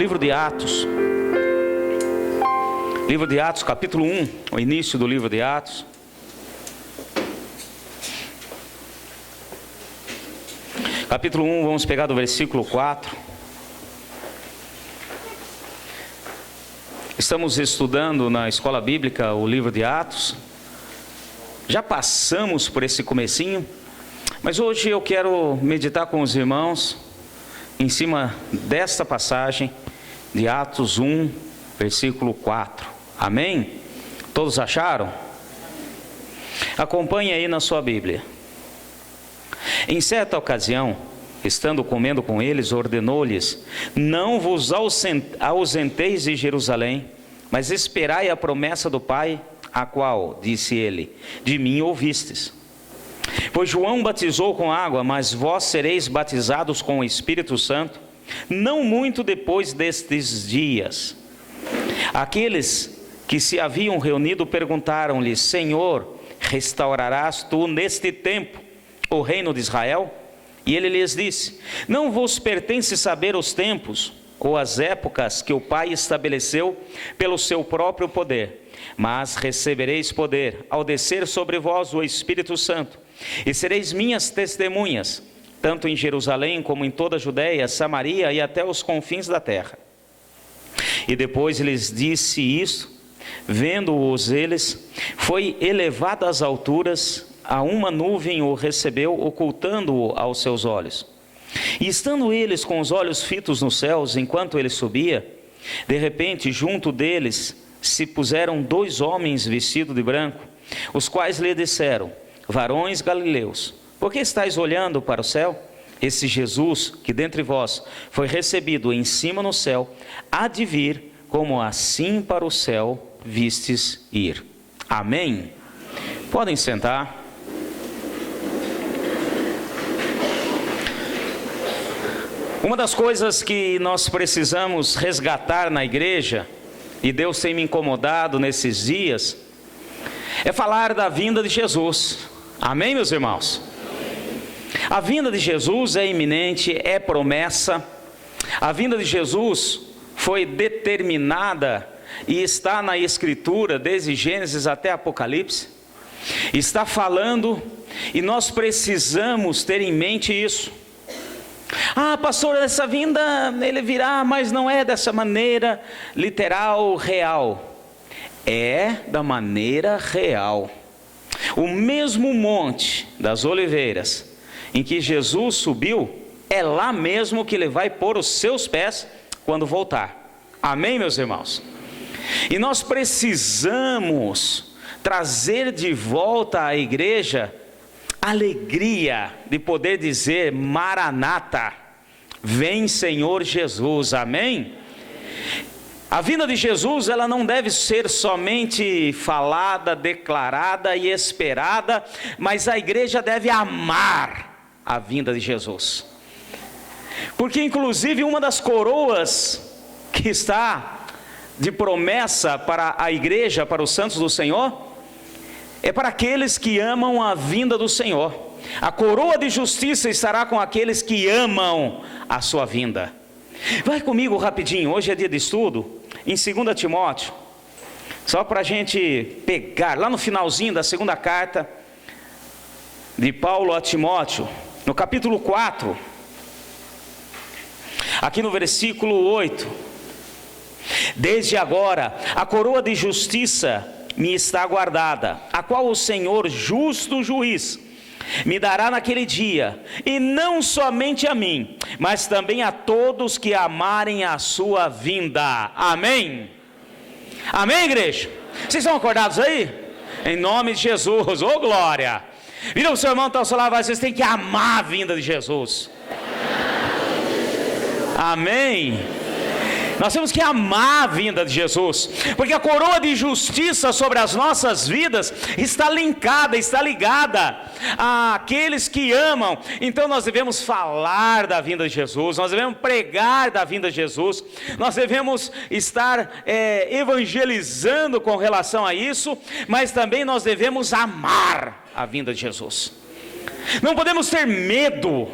livro de Atos. Livro de Atos, capítulo 1, o início do livro de Atos. Capítulo 1, vamos pegar do versículo 4. Estamos estudando na escola bíblica o livro de Atos. Já passamos por esse comecinho, mas hoje eu quero meditar com os irmãos em cima desta passagem de Atos 1, versículo 4. Amém? Todos acharam? Acompanhe aí na sua Bíblia. Em certa ocasião, estando comendo com eles, ordenou-lhes: não vos ausenteis de Jerusalém, mas esperai a promessa do Pai, a qual, disse ele, de mim ouvistes. Pois João batizou com água, mas vós sereis batizados com o Espírito Santo, não muito depois destes dias. Aqueles que se haviam reunido perguntaram-lhe: Senhor, restaurarás tu neste tempo o reino de Israel? E ele lhes disse: não vos pertence saber os tempos ou as épocas que o Pai estabeleceu pelo seu próprio poder, mas recebereis poder ao descer sobre vós o Espírito Santo, e sereis minhas testemunhas, tanto em Jerusalém como em toda a Judeia, Samaria e até os confins da terra. E depois lhes disse isto, vendo-os eles, foi elevado às alturas, a uma nuvem o recebeu, ocultando-o aos seus olhos. E estando eles com os olhos fitos nos céus, enquanto ele subia, de repente junto deles se puseram dois homens vestidos de branco, os quais lhe disseram: varões galileus, por que estáis olhando para o céu? Esse Jesus, que dentre vós foi recebido em cima no céu, há de vir, como assim para o céu vistes ir. Amém? Podem sentar. Uma das coisas que nós precisamos resgatar na igreja, e Deus tem me incomodado nesses dias, é falar da vinda de Jesus. Amém, meus irmãos? A vinda de Jesus é iminente, é promessa. A vinda de Jesus foi determinada e está na Escritura, desde Gênesis até Apocalipse. Está falando, e nós precisamos ter em mente isso. Ah, pastor, essa vinda, ele virá, mas não é dessa maneira literal, real. É da maneira real. O mesmo monte das oliveiras em que Jesus subiu, é lá mesmo que ele vai pôr os seus pés quando voltar. Amém, meus irmãos? E nós precisamos trazer de volta à igreja a alegria de poder dizer: Maranata, vem Senhor Jesus. Amém? A vinda de Jesus, ela não deve ser somente falada, declarada e esperada, mas a igreja deve amar a vinda de Jesus. Porque inclusive uma das coroas que está de promessa para a igreja, para os santos do Senhor, é para aqueles que amam a vinda do Senhor. A coroa de justiça estará com aqueles que amam a sua vinda. Vai comigo rapidinho, hoje é dia de estudo, em 2 Timóteo, só para a gente pegar, lá no finalzinho da segunda carta de Paulo a Timóteo, no capítulo 4, aqui no versículo 8: desde agora a coroa de justiça me está guardada, a qual o Senhor, justo juiz, me dará naquele dia, e não somente a mim, mas também a todos que amarem a sua vinda. Amém? Amém, igreja? Vocês estão acordados aí? Em nome de Jesus, ô glória! Vira o seu irmão, está ao seu lado, vocês têm que amar a vinda de Jesus. Amém? Nós temos que amar a vinda de Jesus, porque a coroa de justiça sobre as nossas vidas está linkada, está ligada àqueles que amam. Então nós devemos falar da vinda de Jesus, nós devemos pregar da vinda de Jesus, nós devemos estar evangelizando com relação a isso, mas também nós devemos amar a vinda de Jesus. Não podemos ter medo.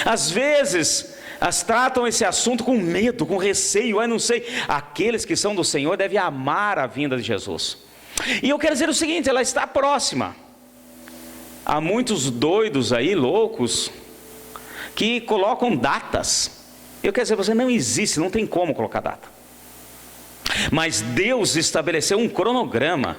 Às vezes Elas tratam esse assunto com medo, com receio, eu não sei. Aqueles que são do Senhor devem amar a vinda de Jesus. E eu quero dizer o seguinte, ela está próxima. Há muitos doidos aí, loucos, que colocam datas. Eu quero dizer, você não existe, não tem como colocar data. Mas Deus estabeleceu um cronograma.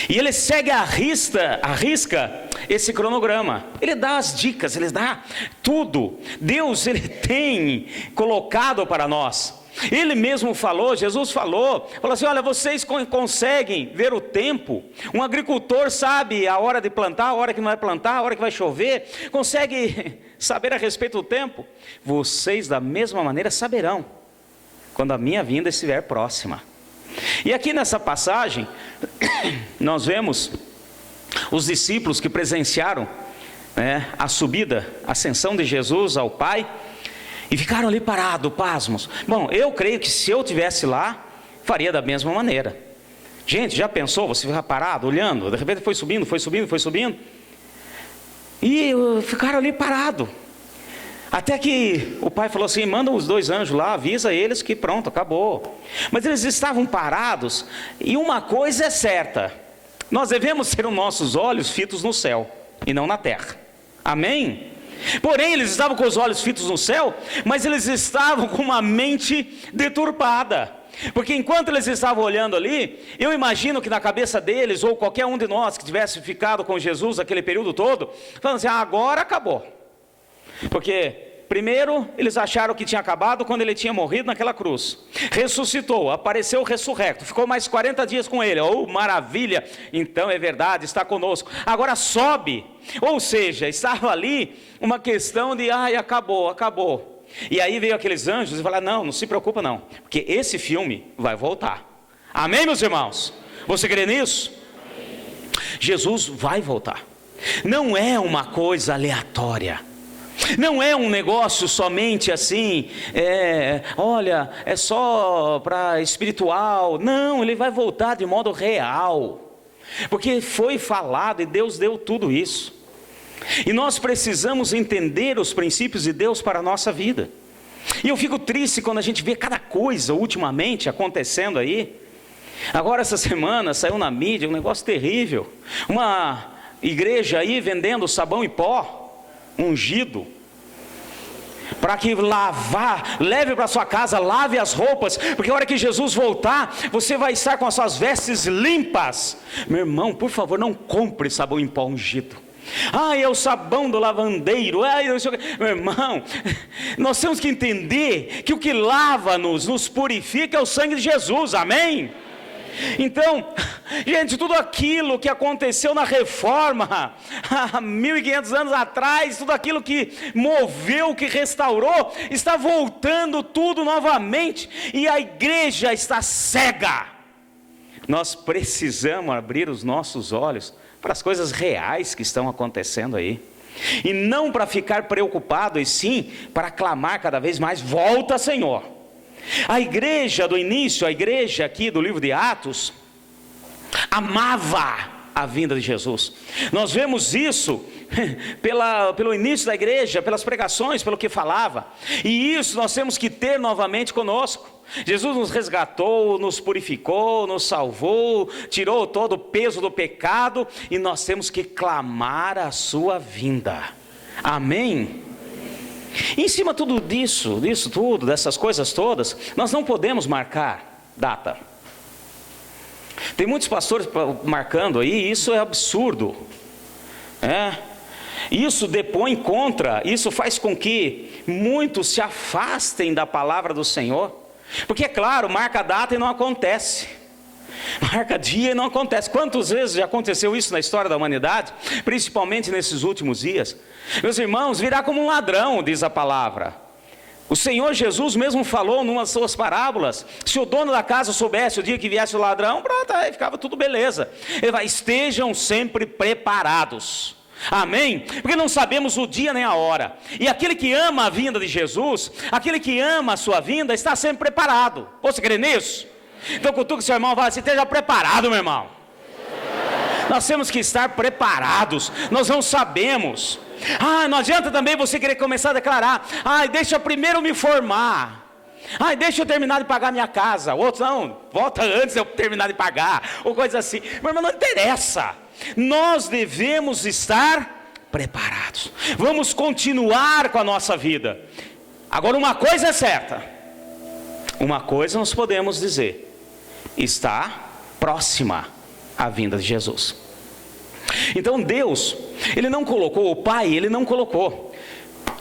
E Ele segue à risca esse cronograma. Ele dá as dicas, Ele dá tudo. Deus, Ele tem colocado para nós. Ele mesmo falou, Jesus falou assim, olha, vocês conseguem ver o tempo. Um agricultor sabe a hora de plantar, a hora que não vai plantar, a hora que vai chover. Consegue saber a respeito do tempo. Vocês da mesma maneira saberão quando a minha vinda estiver próxima. E aqui nessa passagem, nós vemos os discípulos que presenciaram a subida, a ascensão de Jesus ao Pai, e ficaram ali parados, pasmos. Bom, eu creio que se eu estivesse lá, faria da mesma maneira. Gente, já pensou, você ficar parado, olhando, de repente foi subindo, e ficaram ali parados. Até que o pai falou assim, manda os 2 anjos lá, avisa eles que pronto, acabou. Mas eles estavam parados, e uma coisa é certa, nós devemos ter os nossos olhos fitos no céu, e não na terra. Amém? Porém, eles estavam com os olhos fitos no céu, mas eles estavam com uma mente deturpada. Porque enquanto eles estavam olhando ali, eu imagino que na cabeça deles, ou qualquer um de nós que tivesse ficado com Jesus aquele período todo, falando assim, agora acabou. Porque primeiro eles acharam que tinha acabado quando ele tinha morrido naquela cruz. Ressuscitou, apareceu ressurrecto, ficou mais 40 dias com ele. Oh, maravilha, então é verdade, está conosco. Agora sobe, ou seja, estava ali uma questão de, acabou. E aí veio aqueles anjos e falaram, não se preocupa não, porque esse filme vai voltar. Amém, meus irmãos? Você crê nisso? Jesus vai voltar. Não é uma coisa aleatória. Não é um negócio somente assim, olha, é só para espiritual. Não, Ele vai voltar de modo real. Porque foi falado e Deus deu tudo isso. E nós precisamos entender os princípios de Deus para a nossa vida. E eu fico triste quando a gente vê cada coisa ultimamente acontecendo aí. Agora essa semana saiu na mídia um negócio terrível. Uma igreja aí vendendo sabão em pó ungido, para que leve para sua casa, lave as roupas, porque a hora que Jesus voltar, você vai estar com as suas vestes limpas. Meu irmão, por favor, não compre sabão em pó ungido. É o sabão do lavandeiro. Não sei o que. Meu irmão, nós temos que entender que o que lava-nos, nos purifica é o sangue de Jesus, amém? Então, gente, tudo aquilo que aconteceu na reforma, há 1500 anos atrás, tudo aquilo que moveu, que restaurou, está voltando tudo novamente, e a igreja está cega. Nós precisamos abrir os nossos olhos para as coisas reais que estão acontecendo aí, e não para ficar preocupado, e sim para clamar cada vez mais, volta Senhor. A igreja do início, a igreja aqui do livro de Atos, amava a vinda de Jesus. Nós vemos isso pelo início da igreja, pelas pregações, pelo que falava. E isso nós temos que ter novamente conosco. Jesus nos resgatou, nos purificou, nos salvou, tirou todo o peso do pecado, e nós temos que clamar a sua vinda. Amém? Em cima disso tudo, dessas coisas todas, nós não podemos marcar data. Tem muitos pastores marcando aí, isso é absurdo. Isso depõe contra, isso faz com que muitos se afastem da palavra do Senhor. Porque é claro, marca data e não acontece. Marca dia e não acontece. Quantas vezes já aconteceu isso na história da humanidade? Principalmente nesses últimos dias. Meus irmãos, virá como um ladrão, diz a palavra. O Senhor Jesus mesmo falou numa das suas parábolas, se o dono da casa soubesse o dia que viesse o ladrão, pronto, aí ficava tudo beleza. Ele vai, estejam sempre preparados. Amém? Porque não sabemos o dia nem a hora. E aquele que ama a vinda de Jesus, aquele que ama a sua vinda, está sempre preparado. Você crê nisso? Então cutuca o seu irmão e fala assim, esteja preparado, meu irmão. Nós temos que estar preparados. Nós não sabemos Não adianta também você querer começar a declarar: deixa primeiro me formar. Deixa eu terminar de pagar minha casa. Outros, não, volta antes de eu terminar de pagar, ou coisa assim. Meu irmão, não interessa. Nós devemos estar preparados. Vamos continuar com a nossa vida. Agora, uma coisa é certa. Uma coisa nós podemos dizer: está próxima a vinda de Jesus. Então Deus, Ele não colocou, o Pai, Ele não colocou.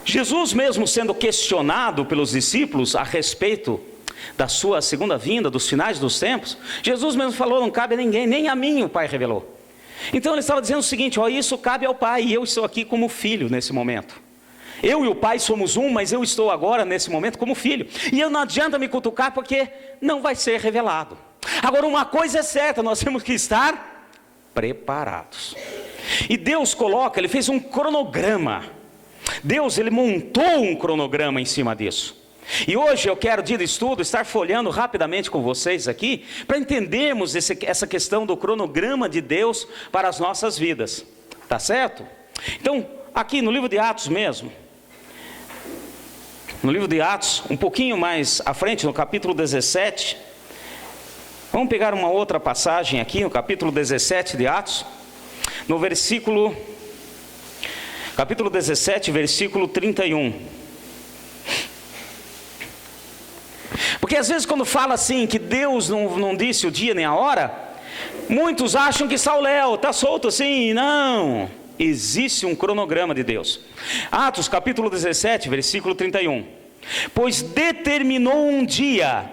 Jesus mesmo sendo questionado pelos discípulos a respeito da sua segunda vinda, dos finais dos tempos, Jesus mesmo falou: não cabe a ninguém, nem a mim o Pai revelou. Então Ele estava dizendo o seguinte: isso cabe ao Pai, e eu estou aqui como filho nesse momento. Eu e o Pai somos um, mas eu estou agora nesse momento como filho. E eu não adianta me cutucar, porque não vai ser revelado. Agora, uma coisa é certa: nós temos que estar preparados. E Deus coloca, Ele fez um cronograma. Deus, Ele montou um cronograma em cima disso. E hoje eu quero, dia de estudo, estar folheando rapidamente com vocês aqui, para entendermos essa questão do cronograma de Deus para as nossas vidas. Tá certo? Então, aqui no livro de Atos mesmo, no livro de Atos, um pouquinho mais à frente, no capítulo 17, vamos pegar uma outra passagem aqui, no capítulo 17 de Atos, no capítulo 17, versículo 31. Porque às vezes quando fala assim, que Deus não disse o dia nem a hora, muitos acham que Sauléu está solto assim. Não, existe um cronograma de Deus. Atos capítulo 17, versículo 31. Pois determinou um dia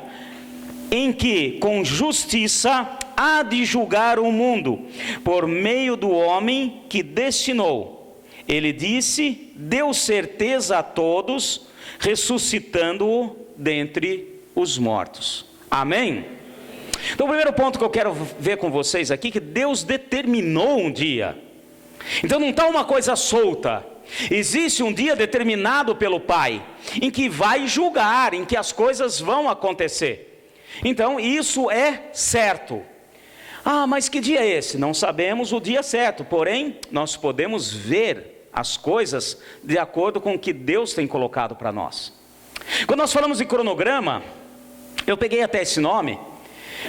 em que com justiça há de julgar o mundo, por meio do homem que destinou. Ele disse, deu certeza a todos, ressuscitando-o dentre os mortos. Amém? Então o primeiro ponto que eu quero ver com vocês aqui, que Deus determinou um dia. Então não está uma coisa solta. Existe um dia determinado pelo Pai, em que vai julgar, em que as coisas vão acontecer. Então isso é certo. Mas que dia é esse? Não sabemos o dia certo, porém nós podemos ver as coisas de acordo com o que Deus tem colocado para nós. Quando nós falamos de cronograma, eu peguei até esse nome,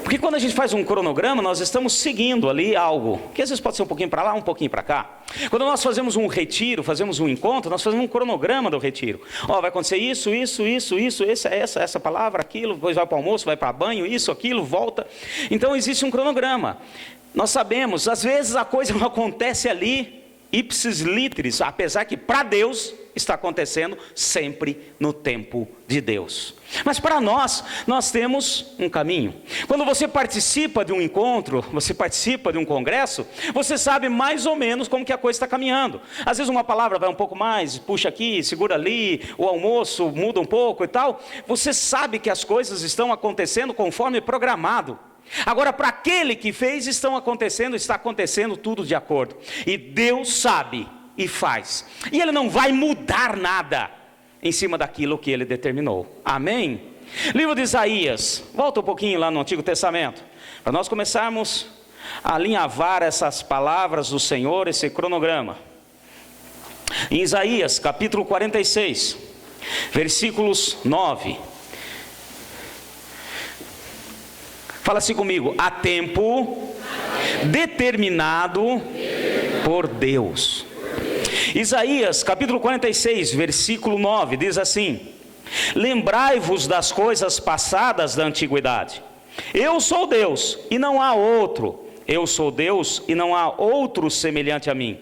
porque quando a gente faz um cronograma, nós estamos seguindo ali algo, que às vezes pode ser um pouquinho para lá, um pouquinho para cá. Quando nós fazemos um retiro, fazemos um encontro, nós fazemos um cronograma do retiro. Vai acontecer isso, essa palavra, aquilo, depois vai para o almoço, vai para banho, isso, aquilo, volta. Então existe um cronograma. Nós sabemos, às vezes a coisa não acontece ali, ipsis literis, apesar que para Deus está acontecendo sempre no tempo de Deus. Mas para nós temos um caminho. Quando você participa de um encontro, você participa de um congresso, você sabe mais ou menos como que a coisa está caminhando. Às vezes uma palavra vai um pouco mais, puxa aqui, segura ali, o almoço muda um pouco e tal. Você sabe que as coisas estão acontecendo conforme programado. Agora, para aquele que fez, está acontecendo tudo de acordo. E Deus sabe e faz. E Ele não vai mudar nada em cima daquilo que Ele determinou. Amém? Livro de Isaías. Volta um pouquinho lá no Antigo Testamento, para nós começarmos a alinhavar essas palavras do Senhor, esse cronograma. Em Isaías, capítulo 46, versículos 9. Fala assim comigo: há tempo determinado por Deus. Isaías capítulo 46, versículo 9, diz assim: lembrai-vos das coisas passadas da antiguidade. Eu sou Deus e não há outro. Eu sou Deus e não há outro semelhante a mim.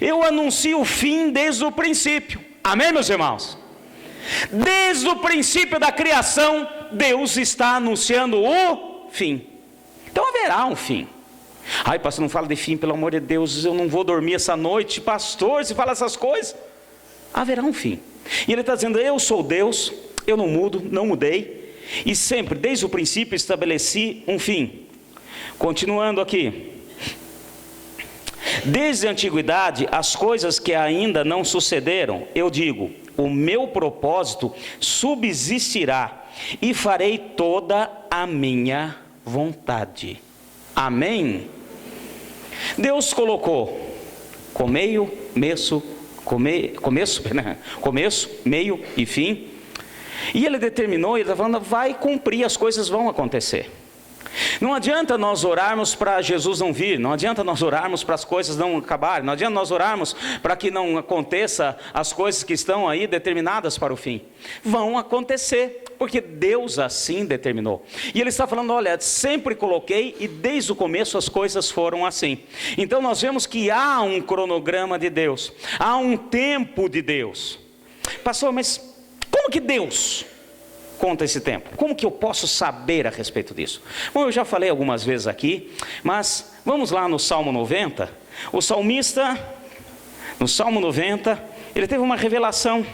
Eu anuncio o fim desde o princípio. Amém, meus irmãos? Desde o princípio da criação, Deus está anunciando o fim. Então haverá um fim. Pastor, não fala de fim, pelo amor de Deus, eu não vou dormir essa noite, pastor, se fala essas coisas. Haverá um fim. E Ele está dizendo: eu sou Deus, eu não mudo, não mudei, e sempre, desde o princípio, estabeleci um fim. Continuando aqui: desde a antiguidade, as coisas que ainda não sucederam, eu digo, o meu propósito subsistirá, e farei toda a minha vontade. Amém? Deus colocou comeio, meço, Começo, meio e fim. E ele determinou, ele está falando, vai cumprir, as coisas vão acontecer. Não adianta nós orarmos para Jesus não vir, não adianta nós orarmos para as coisas não acabarem, não adianta nós orarmos para que não aconteça as coisas que estão aí determinadas para o fim. Vão acontecer, porque Deus assim determinou. E ele está falando, olha, sempre coloquei e desde o começo as coisas foram assim. Então nós vemos que há um cronograma de Deus, há um tempo de Deus. Pastor, mas como que Deus conta esse tempo? Como que eu posso saber a respeito disso? Bom, eu já falei algumas vezes aqui, mas vamos lá no Salmo 90. O salmista, no Salmo 90, ele teve uma revelação,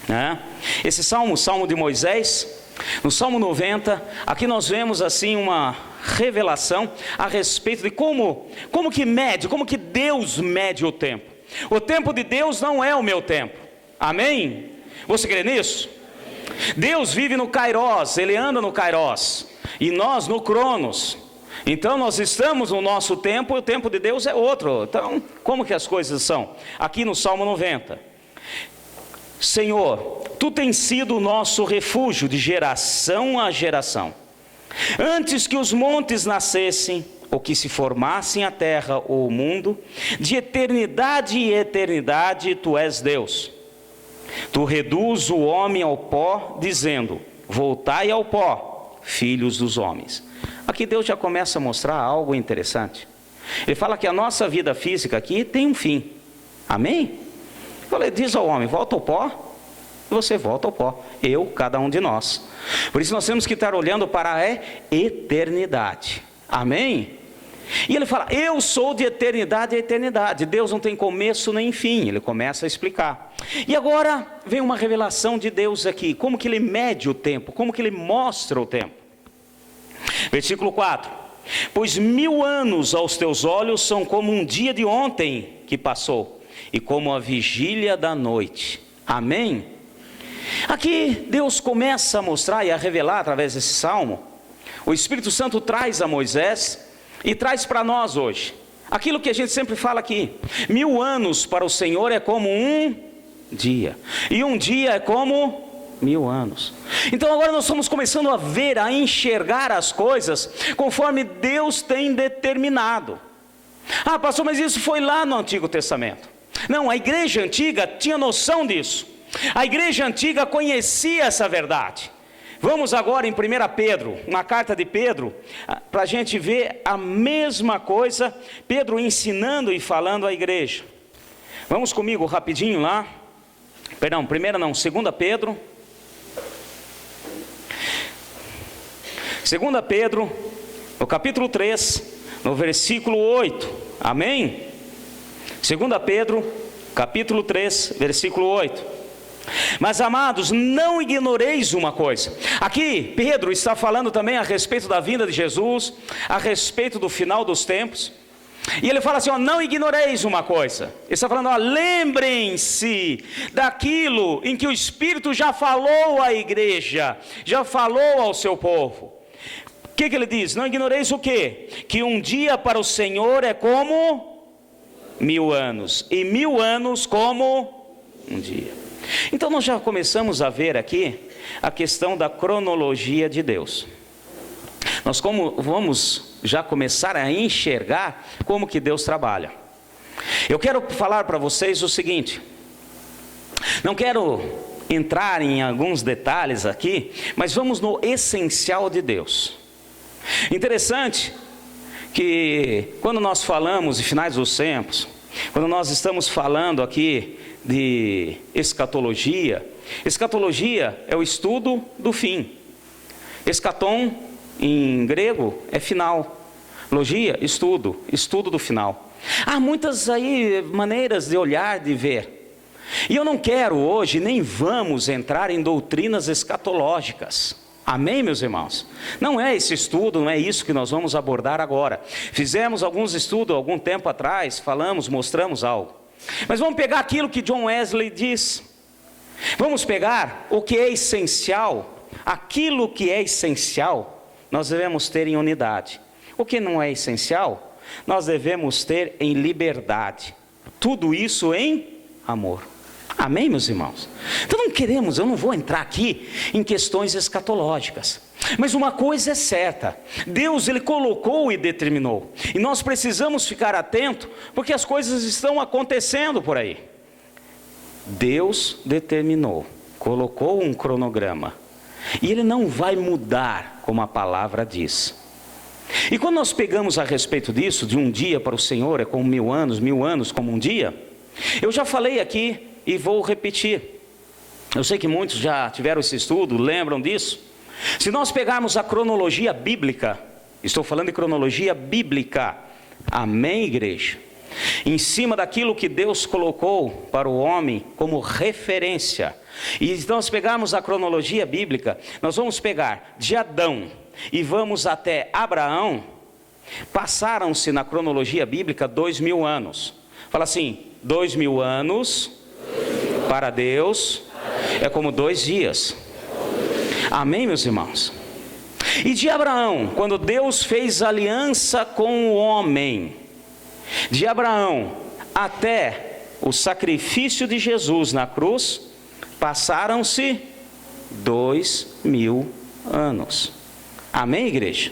né? Esse salmo, o Salmo de Moisés, no Salmo 90, aqui nós vemos assim uma revelação a respeito de como que Deus mede o tempo. O tempo de Deus não é o meu tempo. Amém? Você crê nisso? Deus vive no Kairos, Ele anda no Kairos, e nós no Cronos. Então nós estamos no nosso tempo, e o tempo de Deus é outro. Então, como que as coisas são? Aqui no Salmo 90. Senhor, Tu tens sido o nosso refúgio de geração a geração. Antes que os montes nascessem, ou que se formassem a terra ou o mundo, de eternidade e eternidade Tu és Deus. Tu reduz o homem ao pó, dizendo, voltai ao pó, filhos dos homens. Aqui Deus já começa a mostrar algo interessante. Ele fala que a nossa vida física aqui tem um fim. Amém? Ele diz ao homem, volta ao pó, e você volta ao pó. Eu, cada um de nós. Por isso nós temos que estar olhando para a eternidade. Amém? E ele fala, eu sou de eternidade a eternidade. Deus não tem começo nem fim. Ele começa a explicar. E agora vem uma revelação de Deus aqui. Como que Ele mede o tempo? Como que Ele mostra o tempo? Versículo 4. Pois 1000 anos aos teus olhos são como um dia de ontem que passou, e como a vigília da noite. Amém? Aqui Deus começa a mostrar e a revelar através desse salmo. O Espírito Santo traz a Moisés e traz para nós hoje aquilo que a gente sempre fala aqui: 1000 anos para o Senhor é como um dia, e um dia é como 1000 anos. Então agora nós estamos começando a ver, a enxergar as coisas conforme Deus tem determinado. Ah, pastor, mas isso foi lá no Antigo Testamento. Não, a igreja antiga tinha noção disso. A igreja antiga conhecia essa verdade. Vamos agora em 1 Pedro, uma carta de Pedro, para a gente ver a mesma coisa, Pedro ensinando e falando à igreja. Vamos comigo rapidinho lá. Perdão, 2 Pedro. 2 Pedro, no capítulo 3, no versículo 8. Amém? 2 Pedro, capítulo 3, versículo 8. Mas amados, não ignoreis uma coisa. Aqui Pedro está falando também a respeito da vinda de Jesus, a respeito do final dos tempos. E ele fala assim, ó, não ignoreis uma coisa. Ele está falando, ó, lembrem-se daquilo em que o Espírito já falou à igreja, já falou ao seu povo. O que ele diz? Não ignoreis o quê? Que um dia para o Senhor é como 1000 anos, e 1000 anos como um dia. Então nós já começamos a ver aqui a questão da cronologia de Deus. Nós vamos já começar a enxergar como que Deus trabalha. Eu quero falar para vocês o seguinte, não quero entrar em alguns detalhes aqui, mas vamos no essencial de Deus. Interessante que quando nós falamos de finais dos tempos, quando nós estamos falando aqui de escatologia, escatologia é o estudo do fim. Escatom em grego é final. Logia, estudo do final. Há muitas aí maneiras de olhar, de ver. E eu não quero hoje, nem vamos entrar em doutrinas escatológicas. Amém, meus irmãos? Não é esse estudo, não é isso que nós vamos abordar agora. Fizemos alguns estudos algum tempo atrás, falamos, mostramos algo. Mas vamos pegar aquilo que John Wesley diz. Vamos pegar o que é essencial. Aquilo que é essencial, nós devemos ter em unidade. O que não é essencial, nós devemos ter em liberdade. Tudo isso em amor. Amém, meus irmãos? Então eu não vou entrar aqui em questões escatológicas. Mas uma coisa é certa, Deus ele colocou e determinou. E nós precisamos ficar atentos, porque as coisas estão acontecendo por aí. Deus determinou, colocou um cronograma. E ele não vai mudar, como a palavra diz. E quando nós pegamos a respeito disso, de um dia para o Senhor é como 1000 anos como um dia, eu já falei aqui e vou repetir. Eu sei que muitos já tiveram esse estudo, lembram disso. Se nós pegarmos a cronologia bíblica, estou falando de cronologia bíblica, amém, igreja? Em cima daquilo que Deus colocou para o homem como referência. E se nós pegarmos a cronologia bíblica, nós vamos pegar de Adão e vamos até Abraão. Passaram-se na cronologia bíblica 2000 anos. Fala assim, 2000 anos para Deus é como 2 dias. Amém, meus irmãos? E de Abraão, quando Deus fez aliança com o homem, de Abraão até o sacrifício de Jesus na cruz, passaram-se 2000 anos. Amém, igreja?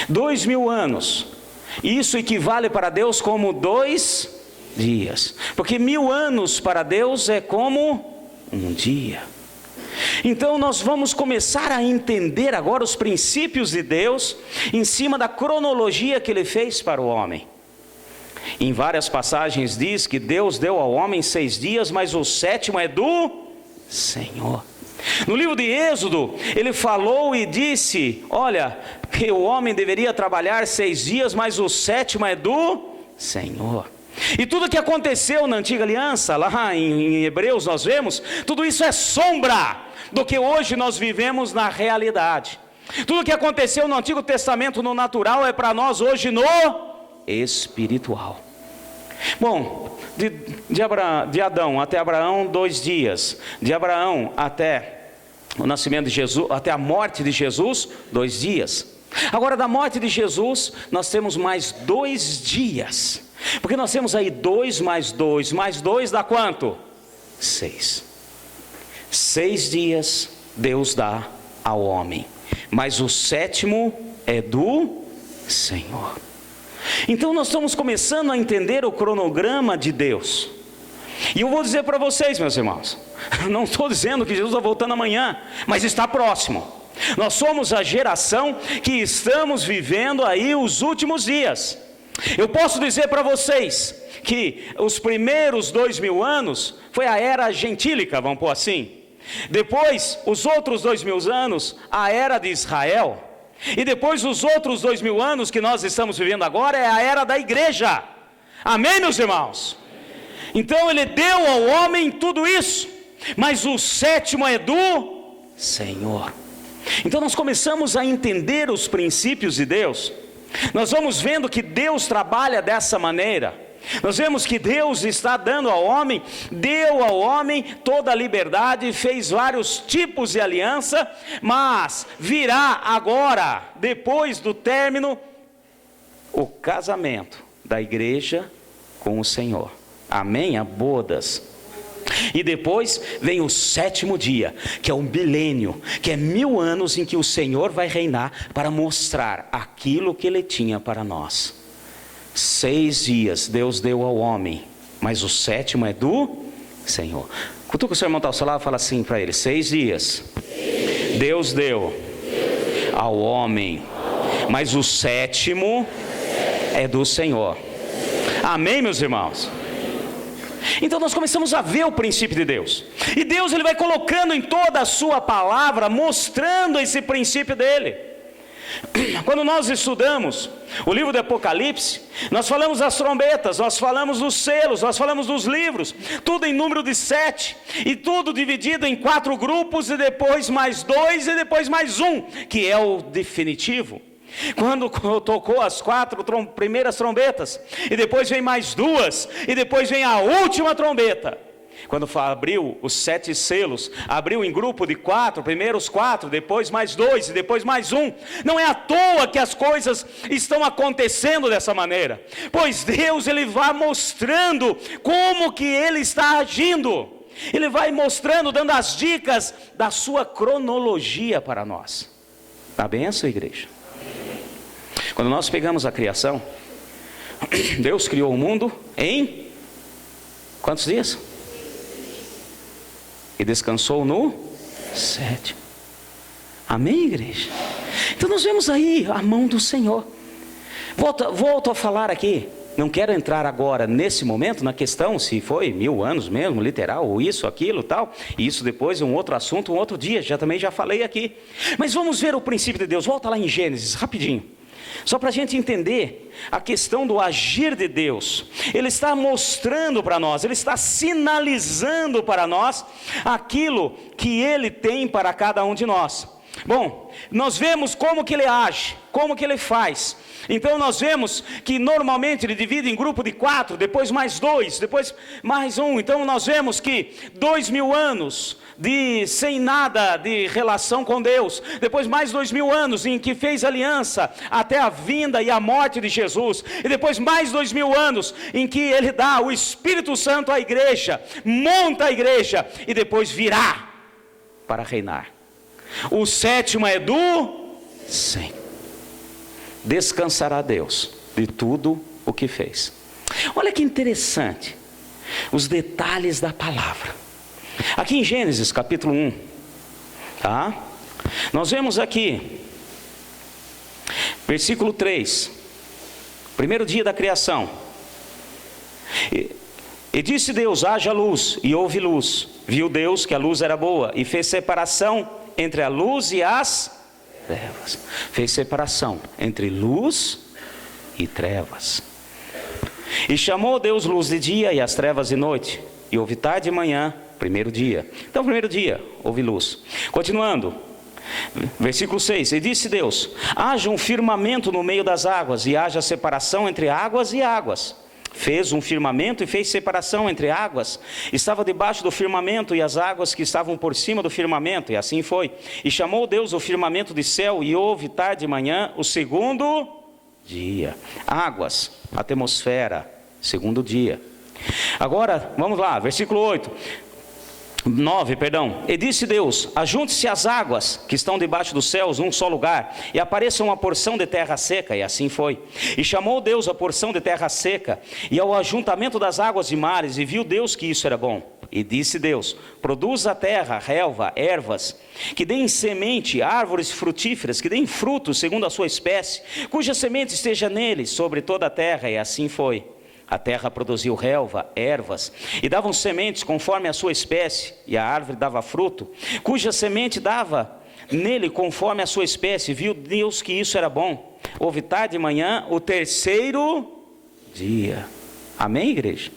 2000 anos. Isso equivale para Deus como 2 dias. Porque 1000 anos para Deus é como um dia. Então nós vamos começar a entender agora os princípios de Deus em cima da cronologia que Ele fez para o homem. Em várias passagens diz que Deus deu ao homem 6 dias, mas o 7º é do Senhor. No livro de Êxodo, ele falou e disse, olha, que o homem deveria trabalhar 6 dias, mas o 7º é do Senhor. E tudo que aconteceu na antiga aliança, lá em Hebreus nós vemos, tudo isso é sombra do que hoje nós vivemos na realidade. Tudo que aconteceu no Antigo Testamento no natural é para nós hoje no espiritual. Bom, de Adão até Abraão 2 dias, de Abraão até o nascimento de Jesus, até a morte de Jesus 2 dias. Agora da morte de Jesus nós temos mais 2 dias, porque nós temos aí 2 mais 2, mais 2 dá quanto? 6. 6 dias Deus dá ao homem, mas o 7º é do Senhor. Então nós estamos começando a entender o cronograma de Deus. E eu vou dizer para vocês, meus irmãos, não estou dizendo que Jesus está voltando amanhã, mas está próximo. Nós somos a geração que estamos vivendo aí os últimos dias. Eu posso dizer para vocês que os primeiros 2000 anos foi a era gentílica, vamos pôr assim. Depois, os outros 2000 anos, a era de Israel. E depois os outros 2000 anos que nós estamos vivendo agora é a era da igreja. Amém, meus irmãos? Então ele deu ao homem tudo isso, mas o 7º é do Senhor. Então nós começamos a entender os princípios de Deus. Nós vamos vendo que Deus trabalha dessa maneira. Nós vemos que Deus está dando ao homem, deu ao homem toda a liberdade, fez vários tipos de aliança, mas virá agora, depois do término, o casamento da igreja com o Senhor. Amém? A bodas. E depois vem o 7º dia, que é o milênio, que é 1000 anos em que o Senhor vai reinar para mostrar aquilo que Ele tinha para nós. 6 dias Deus deu ao homem, mas o 7º é do Senhor. Cutuca o seu irmão está ao seu lado e fala assim para ele: 6 dias Deus deu ao homem, mas o 7º é do Senhor. Amém, meus irmãos? Então nós começamos a ver o princípio de Deus. E Deus ele vai colocando em toda a sua palavra, mostrando esse princípio dele. Quando nós estudamos o livro do Apocalipse, nós falamos das trombetas, nós falamos dos selos, nós falamos dos livros, tudo em número de 7, e tudo dividido em 4 grupos, e depois mais 2, e depois mais 1, que é o definitivo. Quando tocou as 4 primeiras trombetas, e depois vem mais 2, e depois vem a última trombeta. quando abriu os 7 selos, abriu em grupo de 4, primeiro os 4, depois mais 2 e depois mais 1. Não é à toa que as coisas estão acontecendo dessa maneira, pois Deus, Ele vai mostrando como que Ele está agindo. Ele vai mostrando, dando as dicas da sua cronologia para nós. Está bem essa igreja? Quando nós pegamos a criação, Deus criou o mundo em quantos dias? E descansou no 7. Amém, igreja? Então nós vemos aí a mão do Senhor. Volto a falar aqui. Não quero entrar agora, nesse momento, na questão se foi 1000 anos mesmo, literal, ou isso, aquilo, tal. E isso depois é um outro assunto, um outro dia, também já falei aqui. Mas vamos ver o princípio de Deus. Volta lá em Gênesis, rapidinho. Só para a gente entender a questão do agir de Deus. Ele está mostrando para nós, Ele está sinalizando para nós aquilo que Ele tem para cada um de nós. Bom, nós vemos como que Ele age, como que Ele faz. Então nós vemos que normalmente Ele divide em grupo de 4, depois mais 2, depois mais 1. Então nós vemos que 2000 anos sem nada de relação com Deus, depois mais 2000 anos em que fez aliança até a vinda e a morte de Jesus, e depois mais 2000 anos em que Ele dá o Espírito Santo à igreja, monta a igreja e depois virá para reinar. O 7º é do 100. Descansará Deus de tudo o que fez. Olha que interessante os detalhes da palavra. Aqui em Gênesis capítulo 1, tá? Nós vemos aqui versículo 3, primeiro dia da criação. E disse Deus: haja luz, e houve luz. Viu Deus que a luz era boa, e fez separação entre a luz e as trevas. Fez separação entre luz e trevas. E chamou Deus luz de dia e as trevas de noite. E houve tarde e manhã, primeiro dia. Então, primeiro dia, houve luz. Continuando, versículo 6. E disse Deus: haja um firmamento no meio das águas, e haja separação entre águas e águas. Fez um firmamento e fez separação entre águas. Estava debaixo do firmamento e as águas que estavam por cima do firmamento, e assim foi. E chamou Deus o firmamento de céu, e houve tarde e manhã, o segundo dia. Águas, atmosfera, segundo dia. Agora, vamos lá, versículo 9. E disse Deus: ajunte-se as águas que estão debaixo dos céus num só lugar, e apareça uma porção de terra seca, e assim foi. E chamou Deus a porção de terra seca, e ao ajuntamento das águas de mares, e viu Deus que isso era bom. E disse Deus: produza a terra, relva, ervas, que deem semente, árvores frutíferas, que deem frutos segundo a sua espécie, cuja semente esteja nele, sobre toda a terra, e assim foi. A terra produziu relva, ervas, e davam sementes conforme a sua espécie, e a árvore dava fruto, cuja semente dava nele conforme a sua espécie. Viu Deus que isso era bom. Houve tarde e manhã, o terceiro dia. Amém, igreja?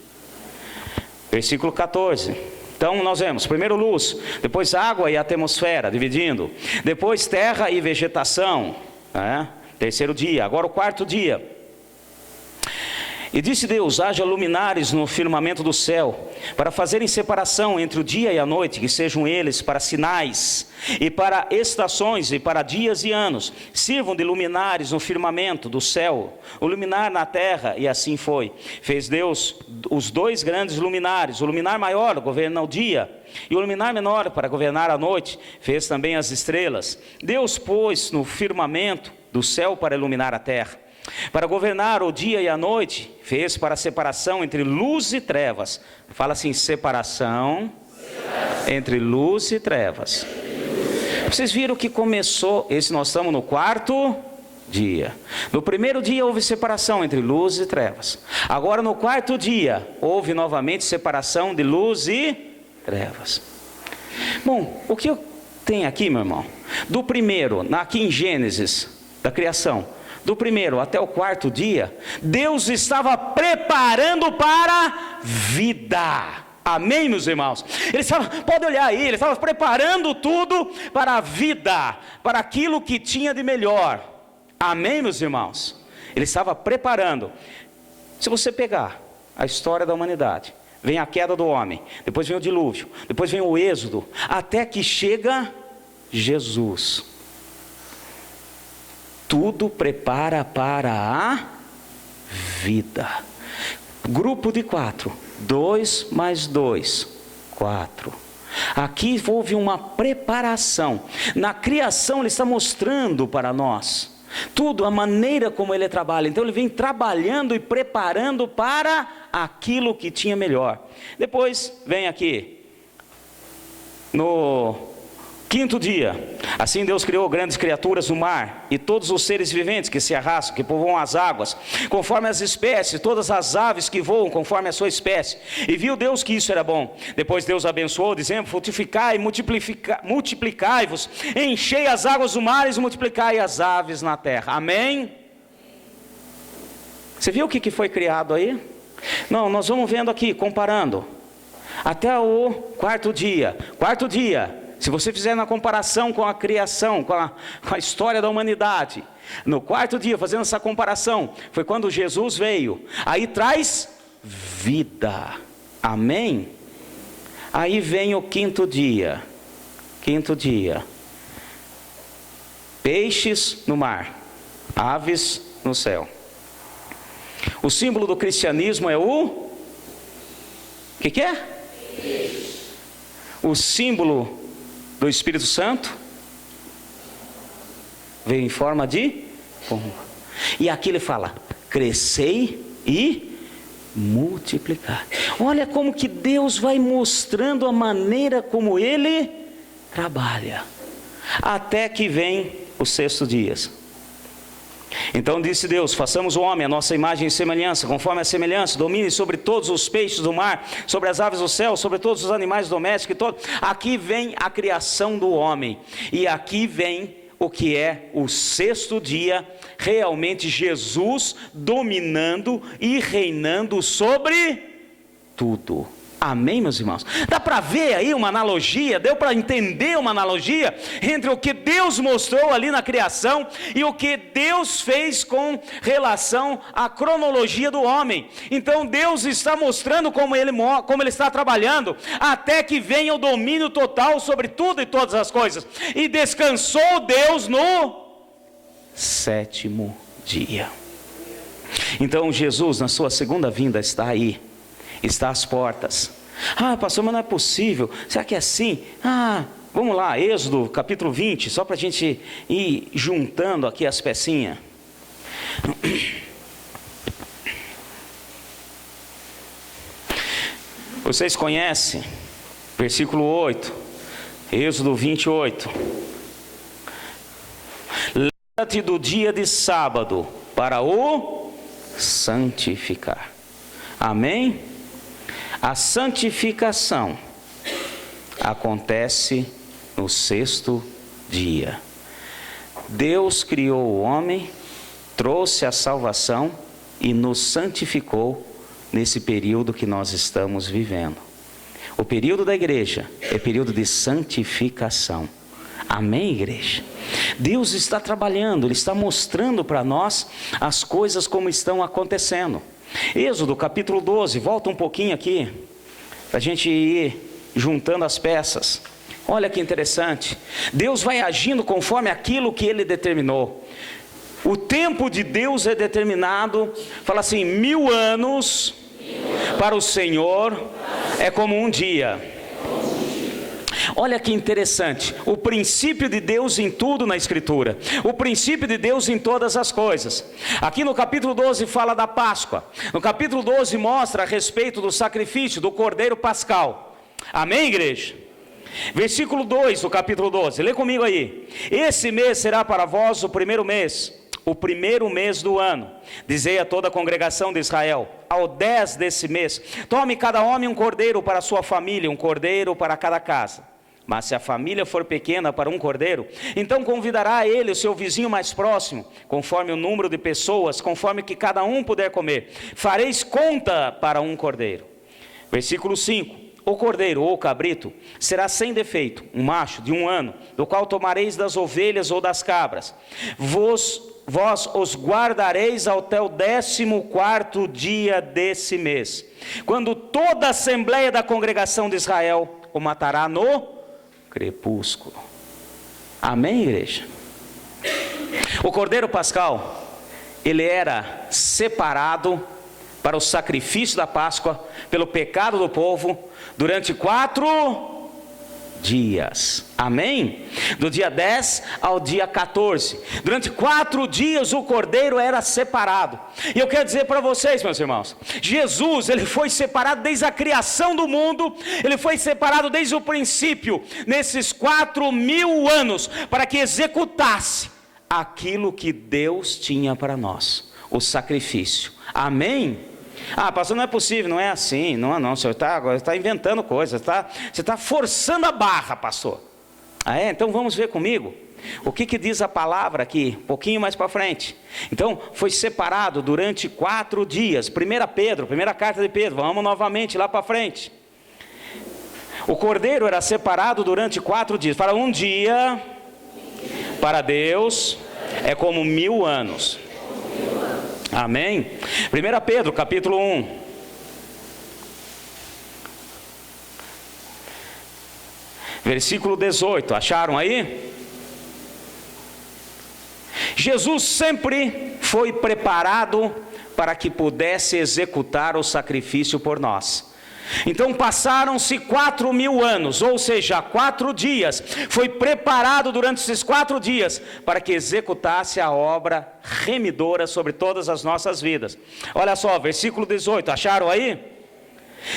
Versículo 14. Então nós vemos, primeiro luz, depois água e atmosfera, dividindo. Depois terra e vegetação, terceiro dia. Agora o quarto dia. E disse Deus: haja luminares no firmamento do céu, para fazerem separação entre o dia e a noite, que sejam eles para sinais, e para estações, e para dias e anos. Sirvam de luminares no firmamento do céu, o luminar na terra, e assim foi. Fez Deus os 2 grandes luminares, o luminar maior governa o dia, e o luminar menor para governar a noite. Fez também as estrelas. Deus pôs no firmamento do céu para iluminar a terra. Para governar o dia e a noite, fez para a separação entre luz e trevas. Fala assim: separação entre luz e trevas. Vocês viram que começou, nós estamos no quarto dia. No primeiro dia houve separação entre luz e trevas. Agora no quarto dia, houve novamente separação de luz e trevas. Bom, o que eu tenho aqui, meu irmão? Do primeiro, aqui em Gênesis, da criação, do primeiro até o quarto dia, Deus estava preparando para vida. Amém, meus irmãos? Ele estava, pode olhar aí, ele estava preparando tudo para a vida, para aquilo que tinha de melhor. Amém, meus irmãos? Ele estava preparando. Se você pegar a história da humanidade, vem a queda do homem, depois vem o dilúvio, depois vem o êxodo, até que chega Jesus. Tudo prepara para a vida. Grupo de 4, 2 mais 2, 4. Aqui houve uma preparação. Na criação ele está mostrando para nós tudo, a maneira como ele trabalha. Então ele vem trabalhando e preparando para aquilo que tinha melhor. Depois vem aqui no 5º dia, assim Deus criou grandes criaturas no mar, e todos os seres viventes que se arrastam, que povoam as águas, conforme as espécies, todas as aves que voam, conforme a sua espécie. E viu Deus que isso era bom. Depois Deus abençoou, dizendo: frutificai, multiplicai-vos, enchei as águas do mar e multiplicai as aves na terra. Amém? Você viu o que foi criado aí? Não, nós vamos vendo aqui, comparando, até o 4º dia. 4º dia, se você fizer na comparação com a criação, com a história da humanidade, no 4º dia, fazendo essa comparação, foi quando Jesus veio. Aí traz vida. Amém? Aí vem o 5º dia. 5º dia. Peixes no mar, aves no céu. O símbolo do cristianismo é o que é? O símbolo do Espírito Santo veio em forma de pomba. E aqui ele fala: crescei e multiplicar. Olha como que Deus vai mostrando a maneira como ele trabalha, até que vem os 6º dia. Então disse Deus: façamos o homem a nossa imagem e semelhança, conforme a semelhança, domine sobre todos os peixes do mar, sobre as aves do céu, sobre todos os animais domésticos. Aqui vem a criação do homem, e aqui vem o que é o 6º dia, realmente Jesus dominando e reinando sobre tudo. Amém, meus irmãos? Dá para ver aí uma analogia, deu para entender uma analogia entre o que Deus mostrou ali na criação e o que Deus fez com relação à cronologia do homem. Então Deus está mostrando como ele está trabalhando, até que venha o domínio total sobre tudo e todas as coisas. E descansou Deus no 7º dia. Então Jesus, na sua segunda vinda, está aí. Está às portas. Ah, pastor, mas não é possível. Será que é assim? Vamos lá, Êxodo capítulo 20, só para a gente ir juntando aqui as pecinhas. Vocês conhecem? Versículo 8, Êxodo 28. Lembra-te do dia de sábado para o santificar. Amém? A santificação acontece no 6º dia. Deus criou o homem, trouxe a salvação e nos santificou nesse período que nós estamos vivendo. O período da igreja é período de santificação. Amém, igreja? Deus está trabalhando, Ele está mostrando para nós as coisas como estão acontecendo. Êxodo capítulo 12, volta um pouquinho aqui, para a gente ir juntando as peças. Olha que interessante, Deus vai agindo conforme aquilo que Ele determinou. O tempo de Deus é determinado, fala assim: 1000 anos para o Senhor é como um dia. Olha que interessante, o princípio de Deus em tudo na Escritura, o princípio de Deus em todas as coisas. Aqui no capítulo 12 fala da Páscoa, no capítulo 12 mostra a respeito do sacrifício do Cordeiro Pascal. Amém, igreja? Versículo 2 do capítulo 12, lê comigo aí: esse mês será para vós o primeiro mês do ano. Dizei a toda a congregação de Israel: ao 10 desse mês, tome cada homem um cordeiro para a sua família, um cordeiro para cada casa. Mas se a família for pequena para um cordeiro, então convidará ele o seu vizinho mais próximo, conforme o número de pessoas, conforme que cada um puder comer. Fareis conta para um cordeiro. Versículo 5: o cordeiro ou o cabrito será sem defeito, um macho de 1 ano, do qual tomareis das ovelhas ou das cabras. Vos vós os guardareis até o 14º dia desse mês, quando toda a assembleia da congregação de Israel o matará no crepúsculo. Amém, igreja? O Cordeiro Pascal, ele era separado para o sacrifício da Páscoa, pelo pecado do povo, durante 4 dias, amém? Do dia 10 ao dia 14, durante 4 dias o Cordeiro era separado. E eu quero dizer para vocês, meus irmãos, Jesus, ele foi separado desde a criação do mundo, ele foi separado desde o princípio, nesses 4.000 anos, para que executasse aquilo que Deus tinha para nós, o sacrifício, amém? Ah, pastor, não é possível, não é assim, não, o senhor está inventando coisas, você está forçando a barra, pastor. Ah, é? Então vamos ver comigo, o que diz a palavra aqui, um pouquinho mais para frente. Então, foi separado durante 4 dias, 1 Pedro, primeira carta de Pedro, vamos novamente lá para frente. O Cordeiro era separado durante 4 dias, para um dia, para Deus, é como 1000 anos. Amém? 1 Pedro, capítulo 1. Versículo 18, acharam aí? Jesus sempre foi preparado para que pudesse executar o sacrifício por nós. Então passaram-se 4.000 anos, ou seja, 4 dias, foi preparado durante esses 4 dias, para que executasse a obra remidora sobre todas as nossas vidas. Olha só, versículo 18, acharam aí?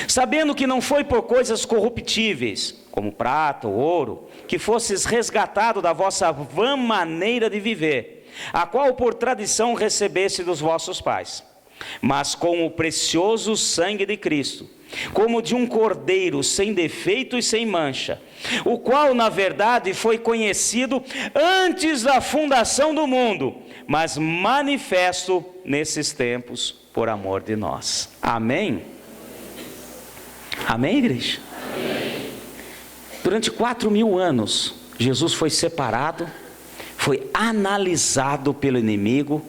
Sabendo que não foi por coisas corruptíveis, como prata ou ouro, que fosses resgatado da vossa vã maneira de viver, a qual por tradição recebeste dos vossos pais, mas com o precioso sangue de Cristo, como de um cordeiro sem defeito e sem mancha, o qual na verdade foi conhecido antes da fundação do mundo, mas manifesto nesses tempos por amor de nós. Amém? Amém, igreja? Amém. Durante 4.000 anos, Jesus foi separado, foi analisado pelo inimigo,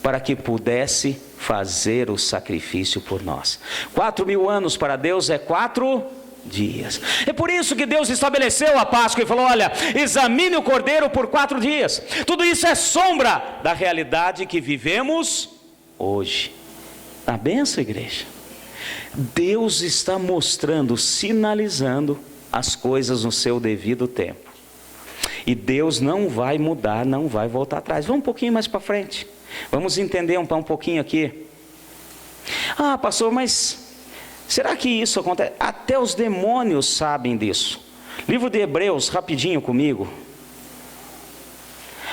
para que pudesse fazer o sacrifício por nós. 4.000 anos para Deus é 4 dias. É por isso que Deus estabeleceu a Páscoa e falou: olha, examine o Cordeiro por 4 dias. Tudo isso é sombra da realidade que vivemos hoje. A benção, igreja. Deus está mostrando, sinalizando as coisas no seu devido tempo. E Deus não vai mudar, não vai voltar atrás. Vamos um pouquinho mais para frente. Vamos entender um pouquinho aqui. Ah, pastor, mas será que isso acontece? Até os demônios sabem disso. Livro de Hebreus, rapidinho comigo.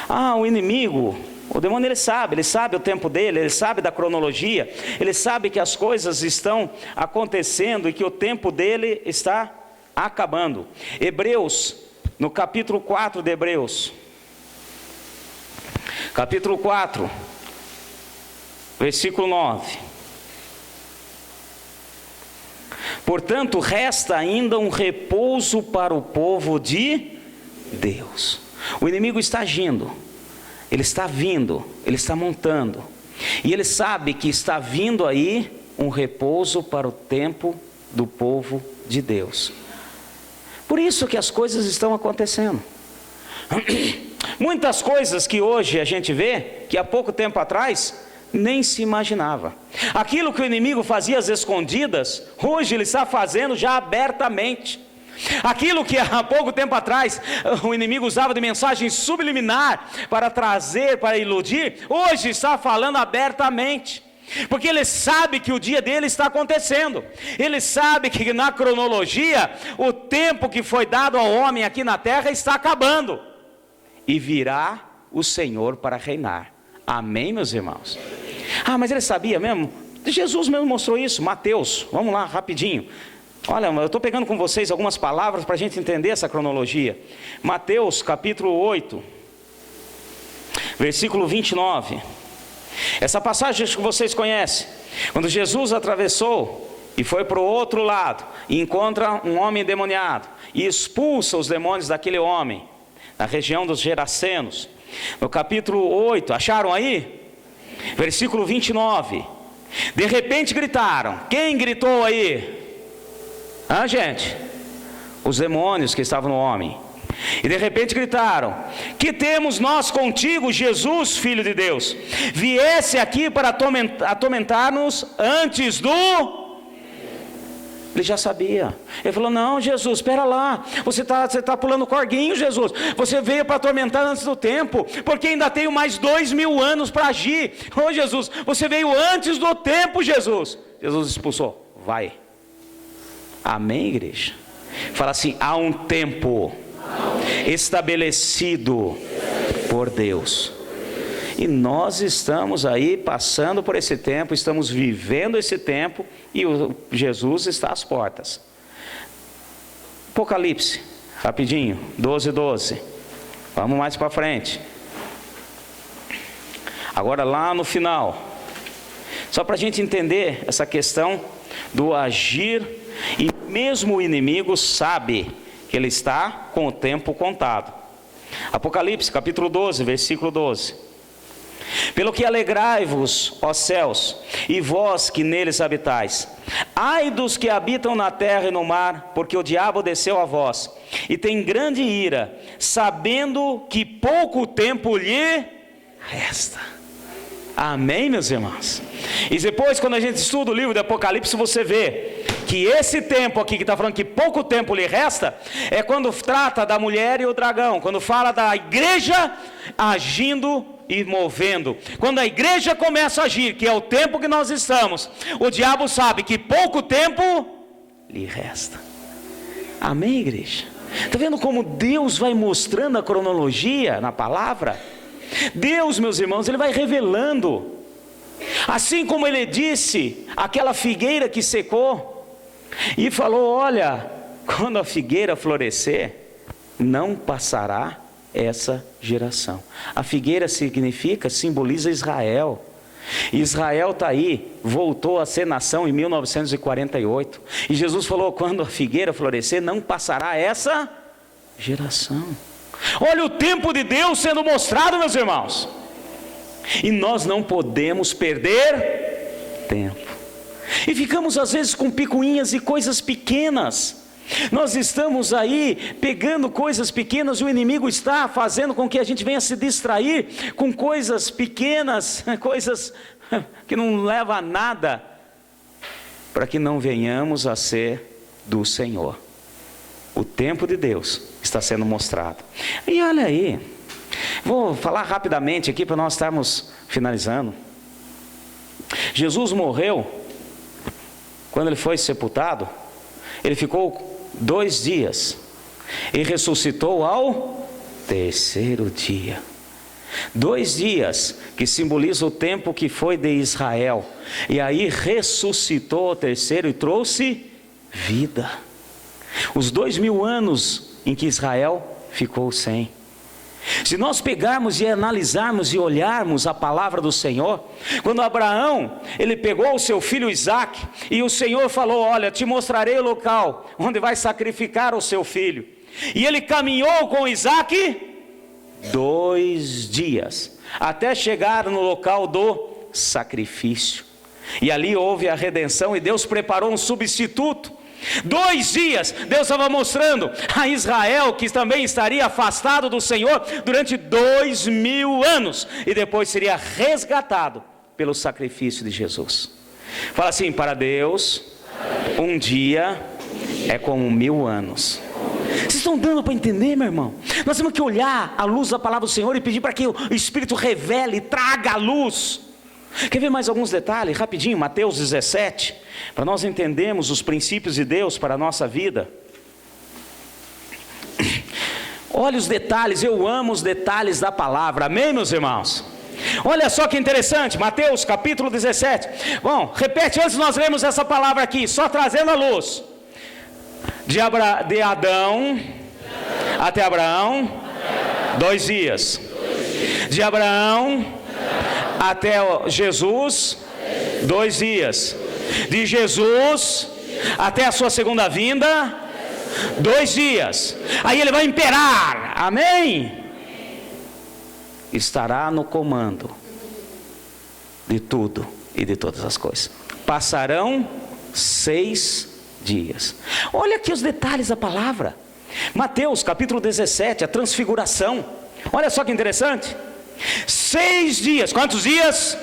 Ah, o inimigo, o demônio, ele sabe o tempo dele, ele sabe da cronologia, ele sabe que as coisas estão acontecendo e que o tempo dele está acabando. Hebreus, no capítulo 4 de Hebreus, capítulo 4, versículo 9. Portanto, resta ainda um repouso para o povo de Deus. O inimigo está agindo, ele está vindo, ele está montando, e ele sabe que está vindo aí um repouso para o tempo do povo de Deus. Por isso que as coisas estão acontecendo. Muitas coisas que hoje a gente vê, que há pouco tempo atrás nem se imaginava. Aquilo que o inimigo fazia às escondidas, hoje ele está fazendo já abertamente. Aquilo que há pouco tempo atrás o inimigo usava de mensagem subliminar para trazer, para iludir, hoje está falando abertamente. Porque ele sabe que o dia dele está acontecendo. Ele sabe que na cronologia o tempo que foi dado ao homem aqui na terra está acabando. E virá o Senhor para reinar. Amém, meus irmãos? Ah, mas ele sabia mesmo? Jesus mesmo mostrou isso. Mateus, vamos lá rapidinho. Olha, eu estou pegando com vocês algumas palavras para a gente entender essa cronologia. Mateus capítulo 8, versículo 29. Essa passagem que vocês conhecem. Quando Jesus atravessou e foi para o outro lado, e encontra um homem endemoniado, e expulsa os demônios daquele homem, na região dos Gerasenos. no capítulo 8, acharam aí? Versículo 29. De repente gritaram. Quem gritou aí? Gente? Os demônios que estavam no homem. E de repente gritaram: que temos nós contigo, Jesus, Filho de Deus? Viesse aqui para atormentar-nos antes do... Ele já sabia. Ele falou: não, Jesus, espera lá. Você está pulando corguinho, Jesus. Você veio para atormentar antes do tempo, porque ainda tenho mais 2000 anos para agir. Jesus, você veio antes do tempo, Jesus. Jesus expulsou. Vai. Amém, igreja? Fala assim: há um tempo estabelecido por Deus. E nós estamos aí passando por esse tempo, estamos vivendo esse tempo, e Jesus está às portas. Apocalipse, rapidinho, 12:12. Vamos mais para frente. Agora lá no final, só para a gente entender essa questão do agir, e mesmo o inimigo sabe que ele está com o tempo contado. Apocalipse capítulo 12, versículo 12. Pelo que alegrai-vos, ó céus, e vós que neles habitais. Ai dos que habitam na terra e no mar, porque o diabo desceu a vós, e tem grande ira, sabendo que pouco tempo lhe resta. Amém, meus irmãos? E depois, quando a gente estuda o livro do Apocalipse, você vê que esse tempo aqui que está falando que pouco tempo lhe resta, é quando trata da mulher e o dragão, quando fala da igreja agindo e movendo. Quando a igreja começa a agir, que é o tempo que nós estamos, o diabo sabe que pouco tempo lhe resta. Amém, igreja? Está vendo como Deus vai mostrando a cronologia na palavra? Deus, meus irmãos, Ele vai revelando. Assim como Ele disse aquela figueira que secou, e falou: olha, quando a figueira florescer, não passará essa geração. A figueira simboliza Israel. Israel está aí, voltou a ser nação em 1948. E Jesus falou: quando a figueira florescer, não passará essa geração. Olha o tempo de Deus sendo mostrado, meus irmãos. E nós não podemos perder tempo. E ficamos às vezes com picuinhas e coisas pequenas. Nós estamos aí pegando coisas pequenas, e o inimigo está fazendo com que a gente venha se distrair com coisas pequenas, coisas que não levam a nada, para que não venhamos a ser do Senhor. O tempo de Deus está sendo mostrado. E olha aí, vou falar rapidamente aqui para nós estarmos finalizando. Jesus morreu, quando ele foi sepultado, ele ficou 2 dias, e ressuscitou ao 3º dia. 2 dias, que simboliza o tempo que foi de Israel, e aí ressuscitou ao 3º e trouxe vida. Os 2000 anos em que Israel ficou sem. Se nós pegarmos e analisarmos e olharmos a palavra do Senhor, quando Abraão, ele pegou o seu filho Isaque, e o Senhor falou: olha, te mostrarei o local onde vai sacrificar o seu filho. E ele caminhou com Isaque 2 dias, até chegar no local do sacrifício. E ali houve a redenção, e Deus preparou um substituto. 2 dias, Deus estava mostrando a Israel que também estaria afastado do Senhor durante 2000 anos, e depois seria resgatado pelo sacrifício de Jesus. Fala assim: para Deus, um dia é como 1000 anos. Vocês estão dando para entender, meu irmão? Nós temos que olhar à luz da palavra do Senhor e pedir para que o Espírito revele, traga a luz. Quer ver mais alguns detalhes? Rapidinho, Mateus 17, para nós entendermos os princípios de Deus para a nossa vida. Olha os detalhes, eu amo os detalhes da palavra, amém, meus irmãos? Olha só que interessante, Mateus capítulo 17. Bom, repete antes de nós lermos essa palavra aqui, só trazendo a luz. De Adão até Abraão, 2 dias. De Abraão até Jesus, 2 dias. De Jesus até a sua segunda vinda, 2 dias. Aí ele vai imperar, amém? estará no comando de tudo e de todas as coisas. Passarão 6 dias. Olha aqui os detalhes da palavra. Mateus capítulo 17, a transfiguração. Olha só que interessante. 6 dias, quantos dias?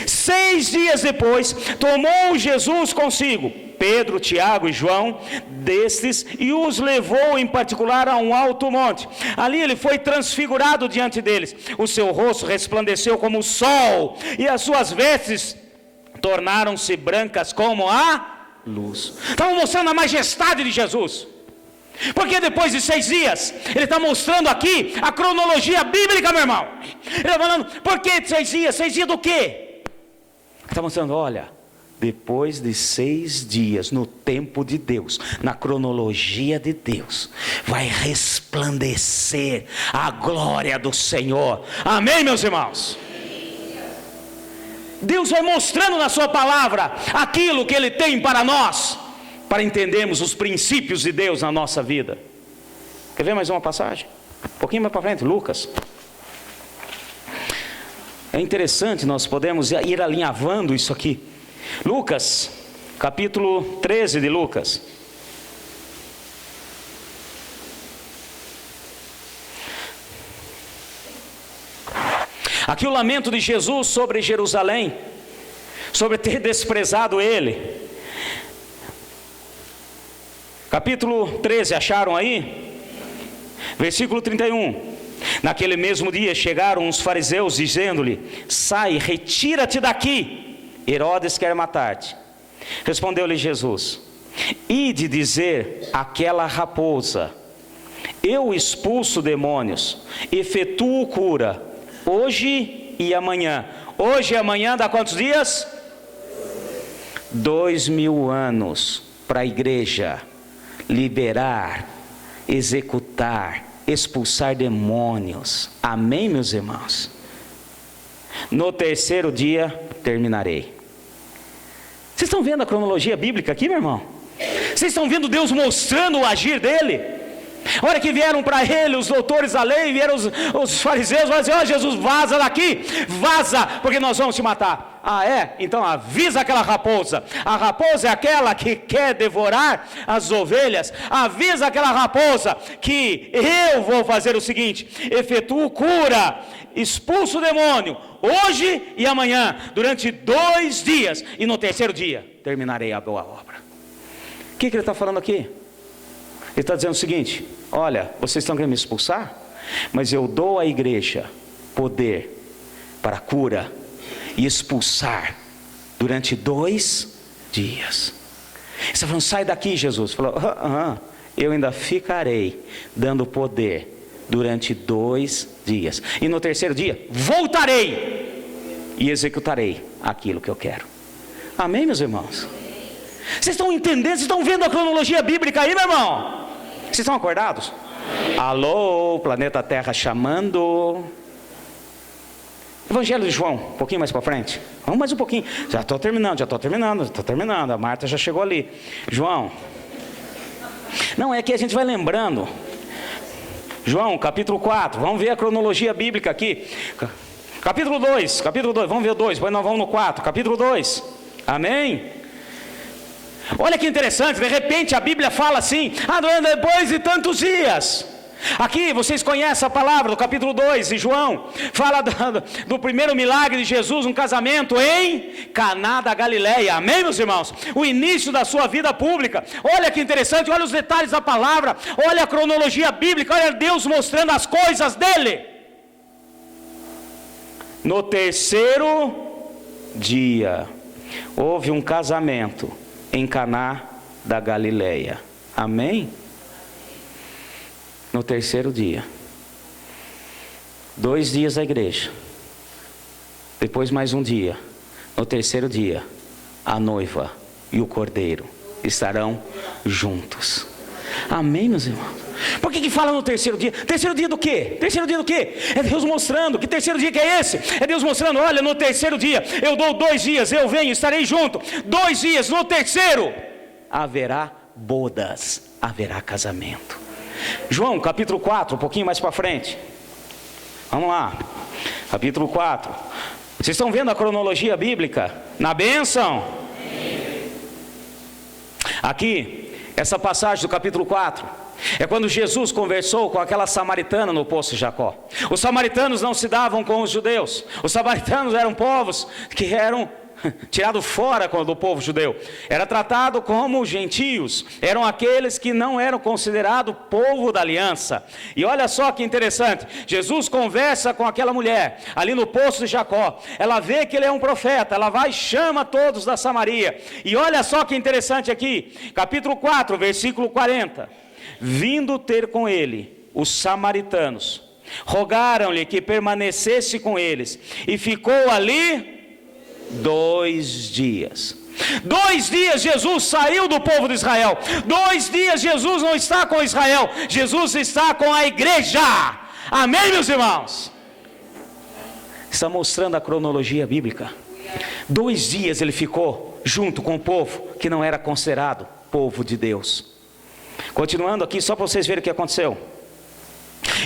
6 dias depois, tomou Jesus consigo Pedro, Tiago e João, destes, e os levou em particular a um alto monte. Ali ele foi transfigurado diante deles. O seu rosto resplandeceu como o sol, e as suas vestes tornaram-se brancas como a luz. Estava mostrando a majestade de Jesus. Porque depois de 6 dias, ele está mostrando aqui a cronologia bíblica, meu irmão. Ele está falando, por que 6 dias? 6 dias do quê? Ele está mostrando, olha, depois de 6 dias, no tempo de Deus, na cronologia de Deus, vai resplandecer a glória do Senhor. Amém, meus irmãos? Deus vai mostrando na sua palavra aquilo que Ele tem para nós, para entendermos os princípios de Deus na nossa vida. Quer ver mais uma passagem? Um pouquinho mais para frente, Lucas. É interessante, nós podemos ir alinhavando isso aqui. Lucas, capítulo 13 de Lucas. Aqui o lamento de Jesus sobre Jerusalém, sobre ter desprezado Ele. Capítulo 13, acharam aí? Versículo 31. Naquele mesmo dia chegaram os fariseus dizendo-lhe: sai, retira-te daqui, Herodes quer matar-te. Respondeu-lhe Jesus: ide dizer àquela raposa: eu expulso demônios, efetuo cura, hoje e amanhã. Hoje e amanhã dá quantos dias? 2000 anos para a igreja liberar, executar, expulsar demônios. Amém, meus irmãos? No terceiro dia terminarei. Vocês estão vendo a cronologia bíblica aqui, meu irmão? Vocês estão vendo Deus mostrando o agir dele? A hora que vieram para ele os doutores da lei, vieram os fariseus, falaram assim: ó, Jesus, vaza daqui, vaza, porque nós vamos te matar. Ah, é? Então avisa aquela raposa. A raposa é aquela que quer devorar as ovelhas. Avisa aquela raposa que eu vou fazer o seguinte: efetuo cura, expulso o demônio, hoje e amanhã, durante 2 dias, e no terceiro dia terminarei a boa obra. O que ele está falando aqui? Ele está dizendo o seguinte: olha, vocês estão querendo me expulsar, mas eu dou à igreja poder para cura e expulsar durante 2 dias. Ele está falando: sai daqui, Jesus. Falou: eu ainda ficarei dando poder durante 2 dias, e no terceiro dia voltarei e executarei aquilo que eu quero. Amém, meus irmãos? Vocês estão entendendo? Vocês estão vendo a cronologia bíblica aí, meu irmão? Vocês estão acordados? Alô, planeta Terra chamando. Evangelho de João, um pouquinho mais para frente. Vamos mais um pouquinho. Já estou terminando. A Marta já chegou ali. João. Não, é que a gente vai lembrando. João, capítulo 4. Vamos ver a cronologia bíblica aqui. Capítulo 2. Vamos ver o 2. Depois nós vamos no 4. Capítulo 2. Amém? Olha que interessante, de repente a Bíblia fala assim: depois de tantos dias. Aqui vocês conhecem a palavra do capítulo 2 de João. Fala do primeiro milagre de Jesus, um casamento em Caná da Galileia. Amém, meus irmãos? O início da sua vida pública. Olha que interessante, olha os detalhes da palavra. Olha a cronologia bíblica, olha Deus mostrando as coisas dele. No terceiro dia houve um casamento em Caná da Galileia. Amém? No terceiro dia. 2 dias a igreja. Depois mais um dia. No terceiro dia, a noiva e o cordeiro estarão juntos. Amém, meus irmãos? Por que fala no terceiro dia? Terceiro dia do quê? Terceiro dia do quê? É Deus mostrando. Que terceiro dia que é esse? É Deus mostrando: olha, no terceiro dia eu dou 2 dias, eu venho, estarei junto. 2 dias, no terceiro haverá bodas, haverá casamento. João capítulo 4, um pouquinho mais para frente. Vamos lá, capítulo 4. Vocês estão vendo a cronologia bíblica? Na bênção? Aqui, essa passagem do capítulo 4, é quando Jesus conversou com aquela samaritana no poço de Jacó. Os samaritanos não se davam com os judeus. Os samaritanos eram povos que eram tirados fora do povo judeu. Era tratado como gentios. Eram aqueles que não eram considerados povo da aliança. E olha só que interessante. Jesus conversa com aquela mulher ali no poço de Jacó. Ela vê que ele é um profeta. Ela vai e chama todos da Samaria. E olha só que interessante aqui. Capítulo 4, versículo 40. Vindo ter com ele os samaritanos, rogaram-lhe que permanecesse com eles. E ficou ali 2 dias. 2 dias Jesus saiu do povo de Israel. 2 dias Jesus não está com Israel. Jesus está com a igreja. Amém, meus irmãos? Está mostrando a cronologia bíblica. 2 dias ele ficou junto com o povo que não era considerado povo de Deus. Continuando aqui, só para vocês verem o que aconteceu.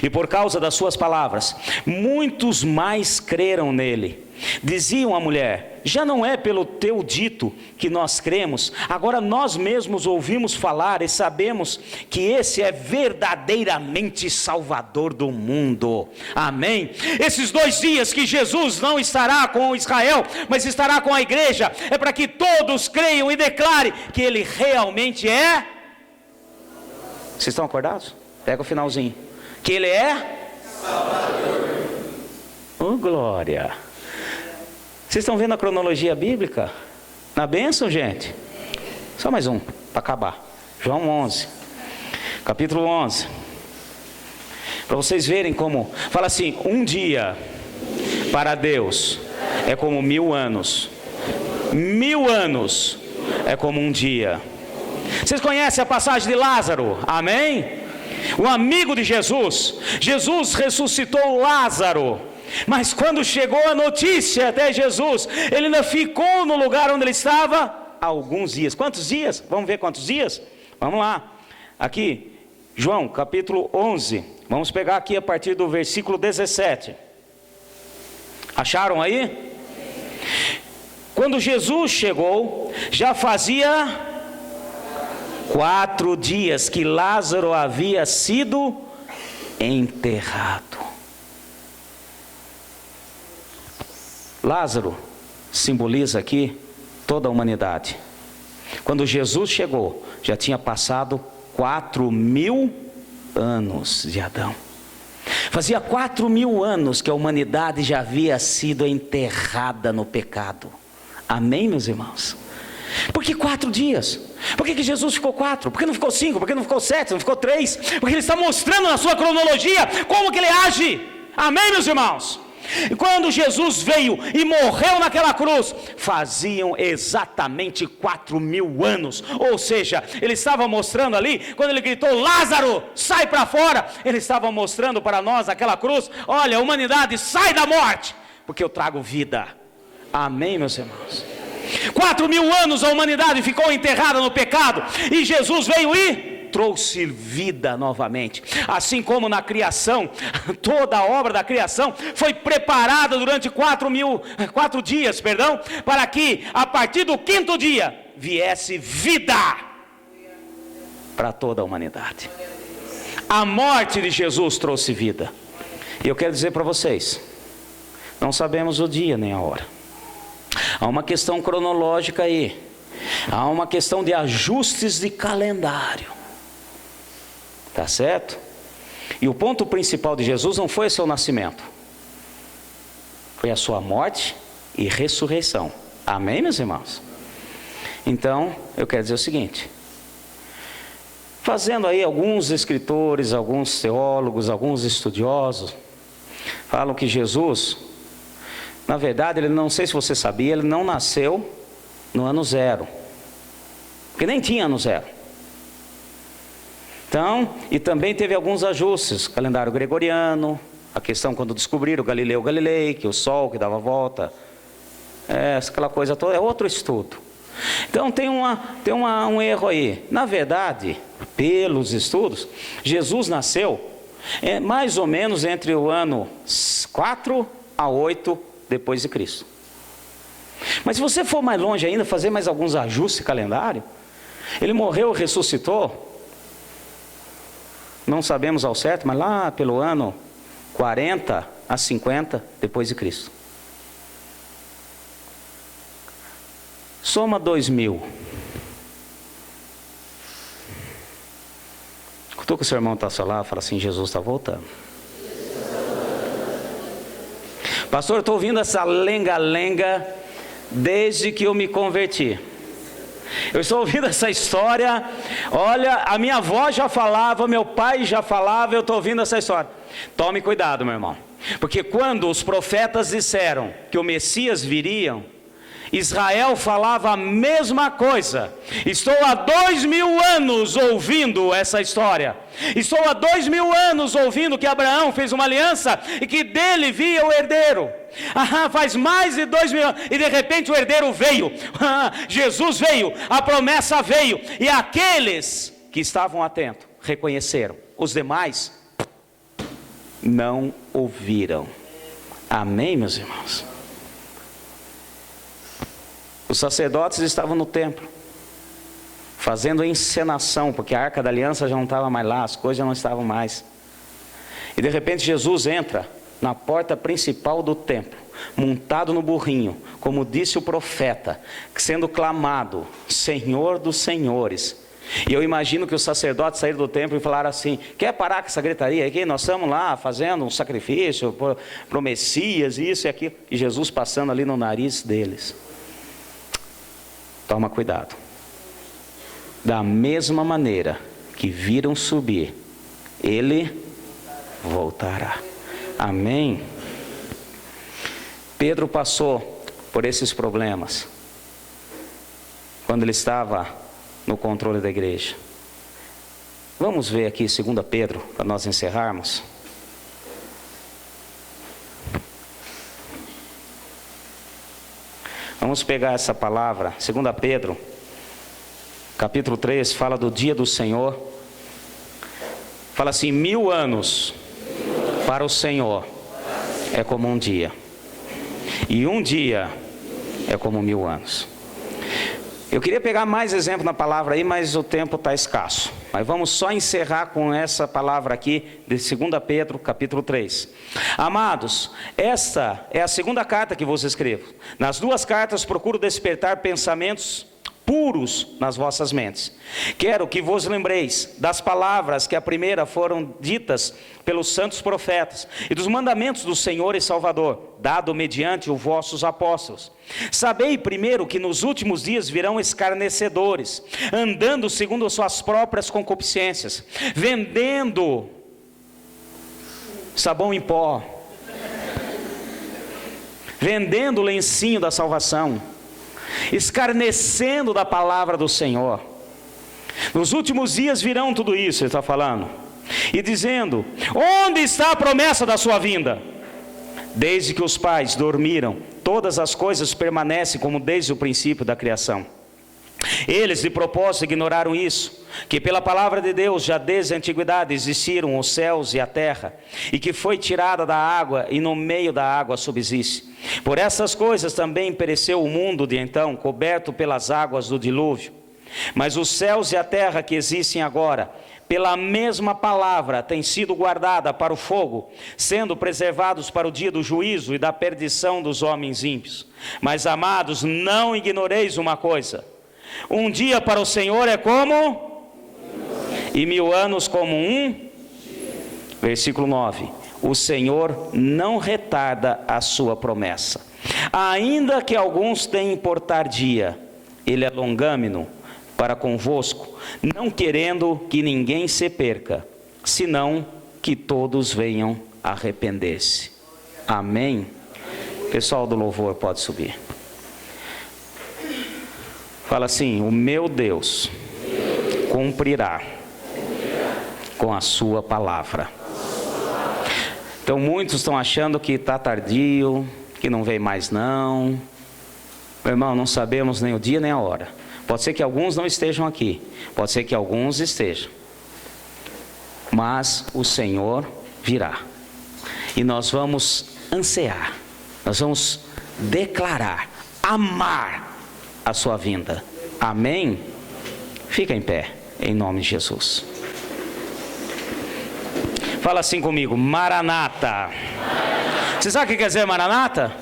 E por causa das suas palavras, muitos mais creram nele. Diziam à mulher: já não é pelo teu dito que nós cremos, agora nós mesmos ouvimos falar e sabemos que esse é verdadeiramente Salvador do mundo. Amém? Esses 2 dias que Jesus não estará com Israel, mas estará com a igreja, é para que todos creiam e declarem que ele realmente é. Vocês estão acordados? Pega o finalzinho. Que ele é Salvador. Oh, glória. Vocês estão vendo a cronologia bíblica? Na bênção, gente? Só mais um, para acabar. João 11. Capítulo 11. Para vocês verem como... Fala assim: um dia para Deus é como 1000 anos. 1000 anos é como um dia. Vocês conhecem a passagem de Lázaro? Amém? O amigo de Jesus. Jesus ressuscitou Lázaro. Mas quando chegou a notícia até Jesus, ele ainda ficou no lugar onde ele estava alguns dias. Quantos dias? Vamos ver quantos dias? Vamos lá. Aqui, João capítulo 11. Vamos pegar aqui a partir do versículo 17. Acharam aí? Quando Jesus chegou, já fazia 4 dias que Lázaro havia sido enterrado. Lázaro simboliza aqui toda a humanidade. Quando Jesus chegou, já tinha passado 4.000 anos de Adão. Fazia 4.000 anos que a humanidade já havia sido enterrada no pecado. Amém, meus irmãos? Por que 4 dias? Por que Jesus ficou 4? Por que não ficou 5? Por que não ficou 7? Não ficou 3? Porque ele está mostrando na sua cronologia como que ele age. Amém, meus irmãos? E quando Jesus veio e morreu naquela cruz, faziam exatamente 4.000 anos. Ou seja, ele estava mostrando ali, quando ele gritou: Lázaro, sai para fora, ele estava mostrando para nós aquela cruz: olha, humanidade, sai da morte, porque eu trago vida. Amém, meus irmãos? 4.000 anos a humanidade ficou enterrada no pecado, e Jesus veio e trouxe vida novamente. Assim como na criação, toda a obra da criação foi preparada durante 4 dias, para que a partir do 5º dia viesse vida para toda a humanidade. A morte de Jesus trouxe vida. E eu quero dizer para vocês, não sabemos o dia nem a hora. Há uma questão cronológica aí. Há uma questão de ajustes de calendário. Tá certo? E o ponto principal de Jesus não foi o seu nascimento. Foi a sua morte e ressurreição. Amém, meus irmãos? Então, eu quero dizer o seguinte. Fazendo aí alguns escritores, alguns teólogos, alguns estudiosos, falam que Jesus, na verdade, ele, não sei se você sabia, ele não nasceu no ano 0. Porque nem tinha ano 0. Então, e também teve alguns ajustes, calendário gregoriano, a questão quando descobriram o Galileu Galilei, que o sol que dava volta, aquela coisa toda, é outro estudo. Então tem um erro aí. Na verdade, pelos estudos, Jesus nasceu é mais ou menos entre o ano 4 a 8 depois de Cristo. Mas se você for mais longe ainda, fazer mais alguns ajustes de calendário, ele morreu, ressuscitou, não sabemos ao certo, mas lá pelo ano 40 a 50 depois de Cristo. Soma 2000. Escutou que o seu irmão está só lá, fala assim: Jesus está voltando. Pastor, eu estou ouvindo essa lenga-lenga desde que eu me converti. Eu estou ouvindo essa história. Olha, a minha avó já falava, meu pai já falava, eu estou ouvindo essa história. Tome cuidado, meu irmão, porque quando os profetas disseram que o Messias viria, Israel falava a mesma coisa. Estou há 2000 anos ouvindo essa história. Estou há 2000 anos ouvindo que Abraão fez uma aliança e que dele via o herdeiro. Faz mais de 2000 anos. E de repente o herdeiro veio. Jesus veio. A promessa veio. E aqueles que estavam atentos reconheceram. Os demais não ouviram. Amém, meus irmãos? Os sacerdotes estavam no templo, fazendo a encenação, porque a arca da aliança já não estava mais lá, as coisas já não estavam mais. E de repente Jesus entra na porta principal do templo, montado no burrinho, como disse o profeta, sendo clamado, Senhor dos senhores. E eu imagino que os sacerdotes saíram do templo e falaram assim: quer parar com essa gritaria aqui? Nós estamos lá fazendo um sacrifício pro Messias, isso e aquilo. E Jesus passando ali no nariz deles. Toma cuidado. Da mesma maneira que viram subir, ele voltará. Amém? Pedro passou por esses problemas quando ele estava no controle da igreja. Vamos ver aqui 2 Pedro, para nós encerrarmos. Vamos pegar essa palavra, 2 Pedro, capítulo 3, fala do dia do Senhor. Fala assim: 1000 anos para o Senhor é como um dia, e um dia é como 1000 anos. Eu queria pegar mais exemplo na palavra aí, mas o tempo está escasso. Mas vamos só encerrar com essa palavra aqui de 2 Pedro, capítulo 3. Amados, esta é a segunda carta que vos escrevo. Nas duas cartas procuro despertar pensamentos puros nas vossas mentes. Quero que vos lembreis das palavras que a primeira foram ditas pelos santos profetas e dos mandamentos do Senhor e Salvador, dado mediante os vossos apóstolos. Sabei primeiro que nos últimos dias virão escarnecedores, andando segundo as suas próprias concupiscências, vendendo sabão em pó, vendendo o lencinho da salvação, escarnecendo da palavra do Senhor. Nos últimos dias virão tudo isso, ele está falando, e dizendo: onde está a promessa da sua vinda? Desde que os pais dormiram, todas as coisas permanecem como desde o princípio da criação. Eles de propósito ignoraram isso, que pela palavra de Deus já desde a antiguidade existiram os céus e a terra, e que foi tirada da água e no meio da água subsiste. Por essas coisas também pereceu o mundo de então, coberto pelas águas do dilúvio. Mas os céus e a terra que existem agora, pela mesma palavra, têm sido guardada para o fogo, sendo preservados para o dia do juízo e da perdição dos homens ímpios. Mas, amados, não ignoreis uma coisa: um dia para o Senhor é como? E 1000 anos como um? Versículo 9: o Senhor não retarda a sua promessa, ainda que alguns tenham por tardia, ele é longâmino para convosco, não querendo que ninguém se perca, senão que todos venham arrepender-se. Amém? Pessoal do louvor pode subir. Fala assim: o meu Deus cumprirá com a sua palavra. Então muitos estão achando que está tardio, que não vem mais não. Meu irmão, não sabemos nem o dia nem a hora. Pode ser que alguns não estejam aqui, pode ser que alguns estejam. mas o Senhor virá. E nós vamos ansiar, nós vamos declarar, amar a sua vinda. Amém? Fica em pé, em nome de Jesus. Fala assim comigo, Maranata. Você sabe o que quer dizer Maranata?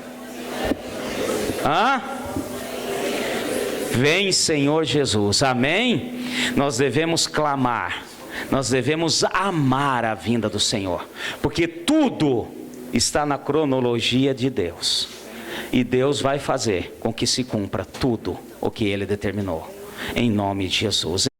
Vem, Senhor Jesus. Amém? Nós devemos clamar, nós devemos amar a vinda do Senhor, porque tudo está na cronologia de Deus, e Deus vai fazer com que se cumpra tudo o que Ele determinou, em nome de Jesus.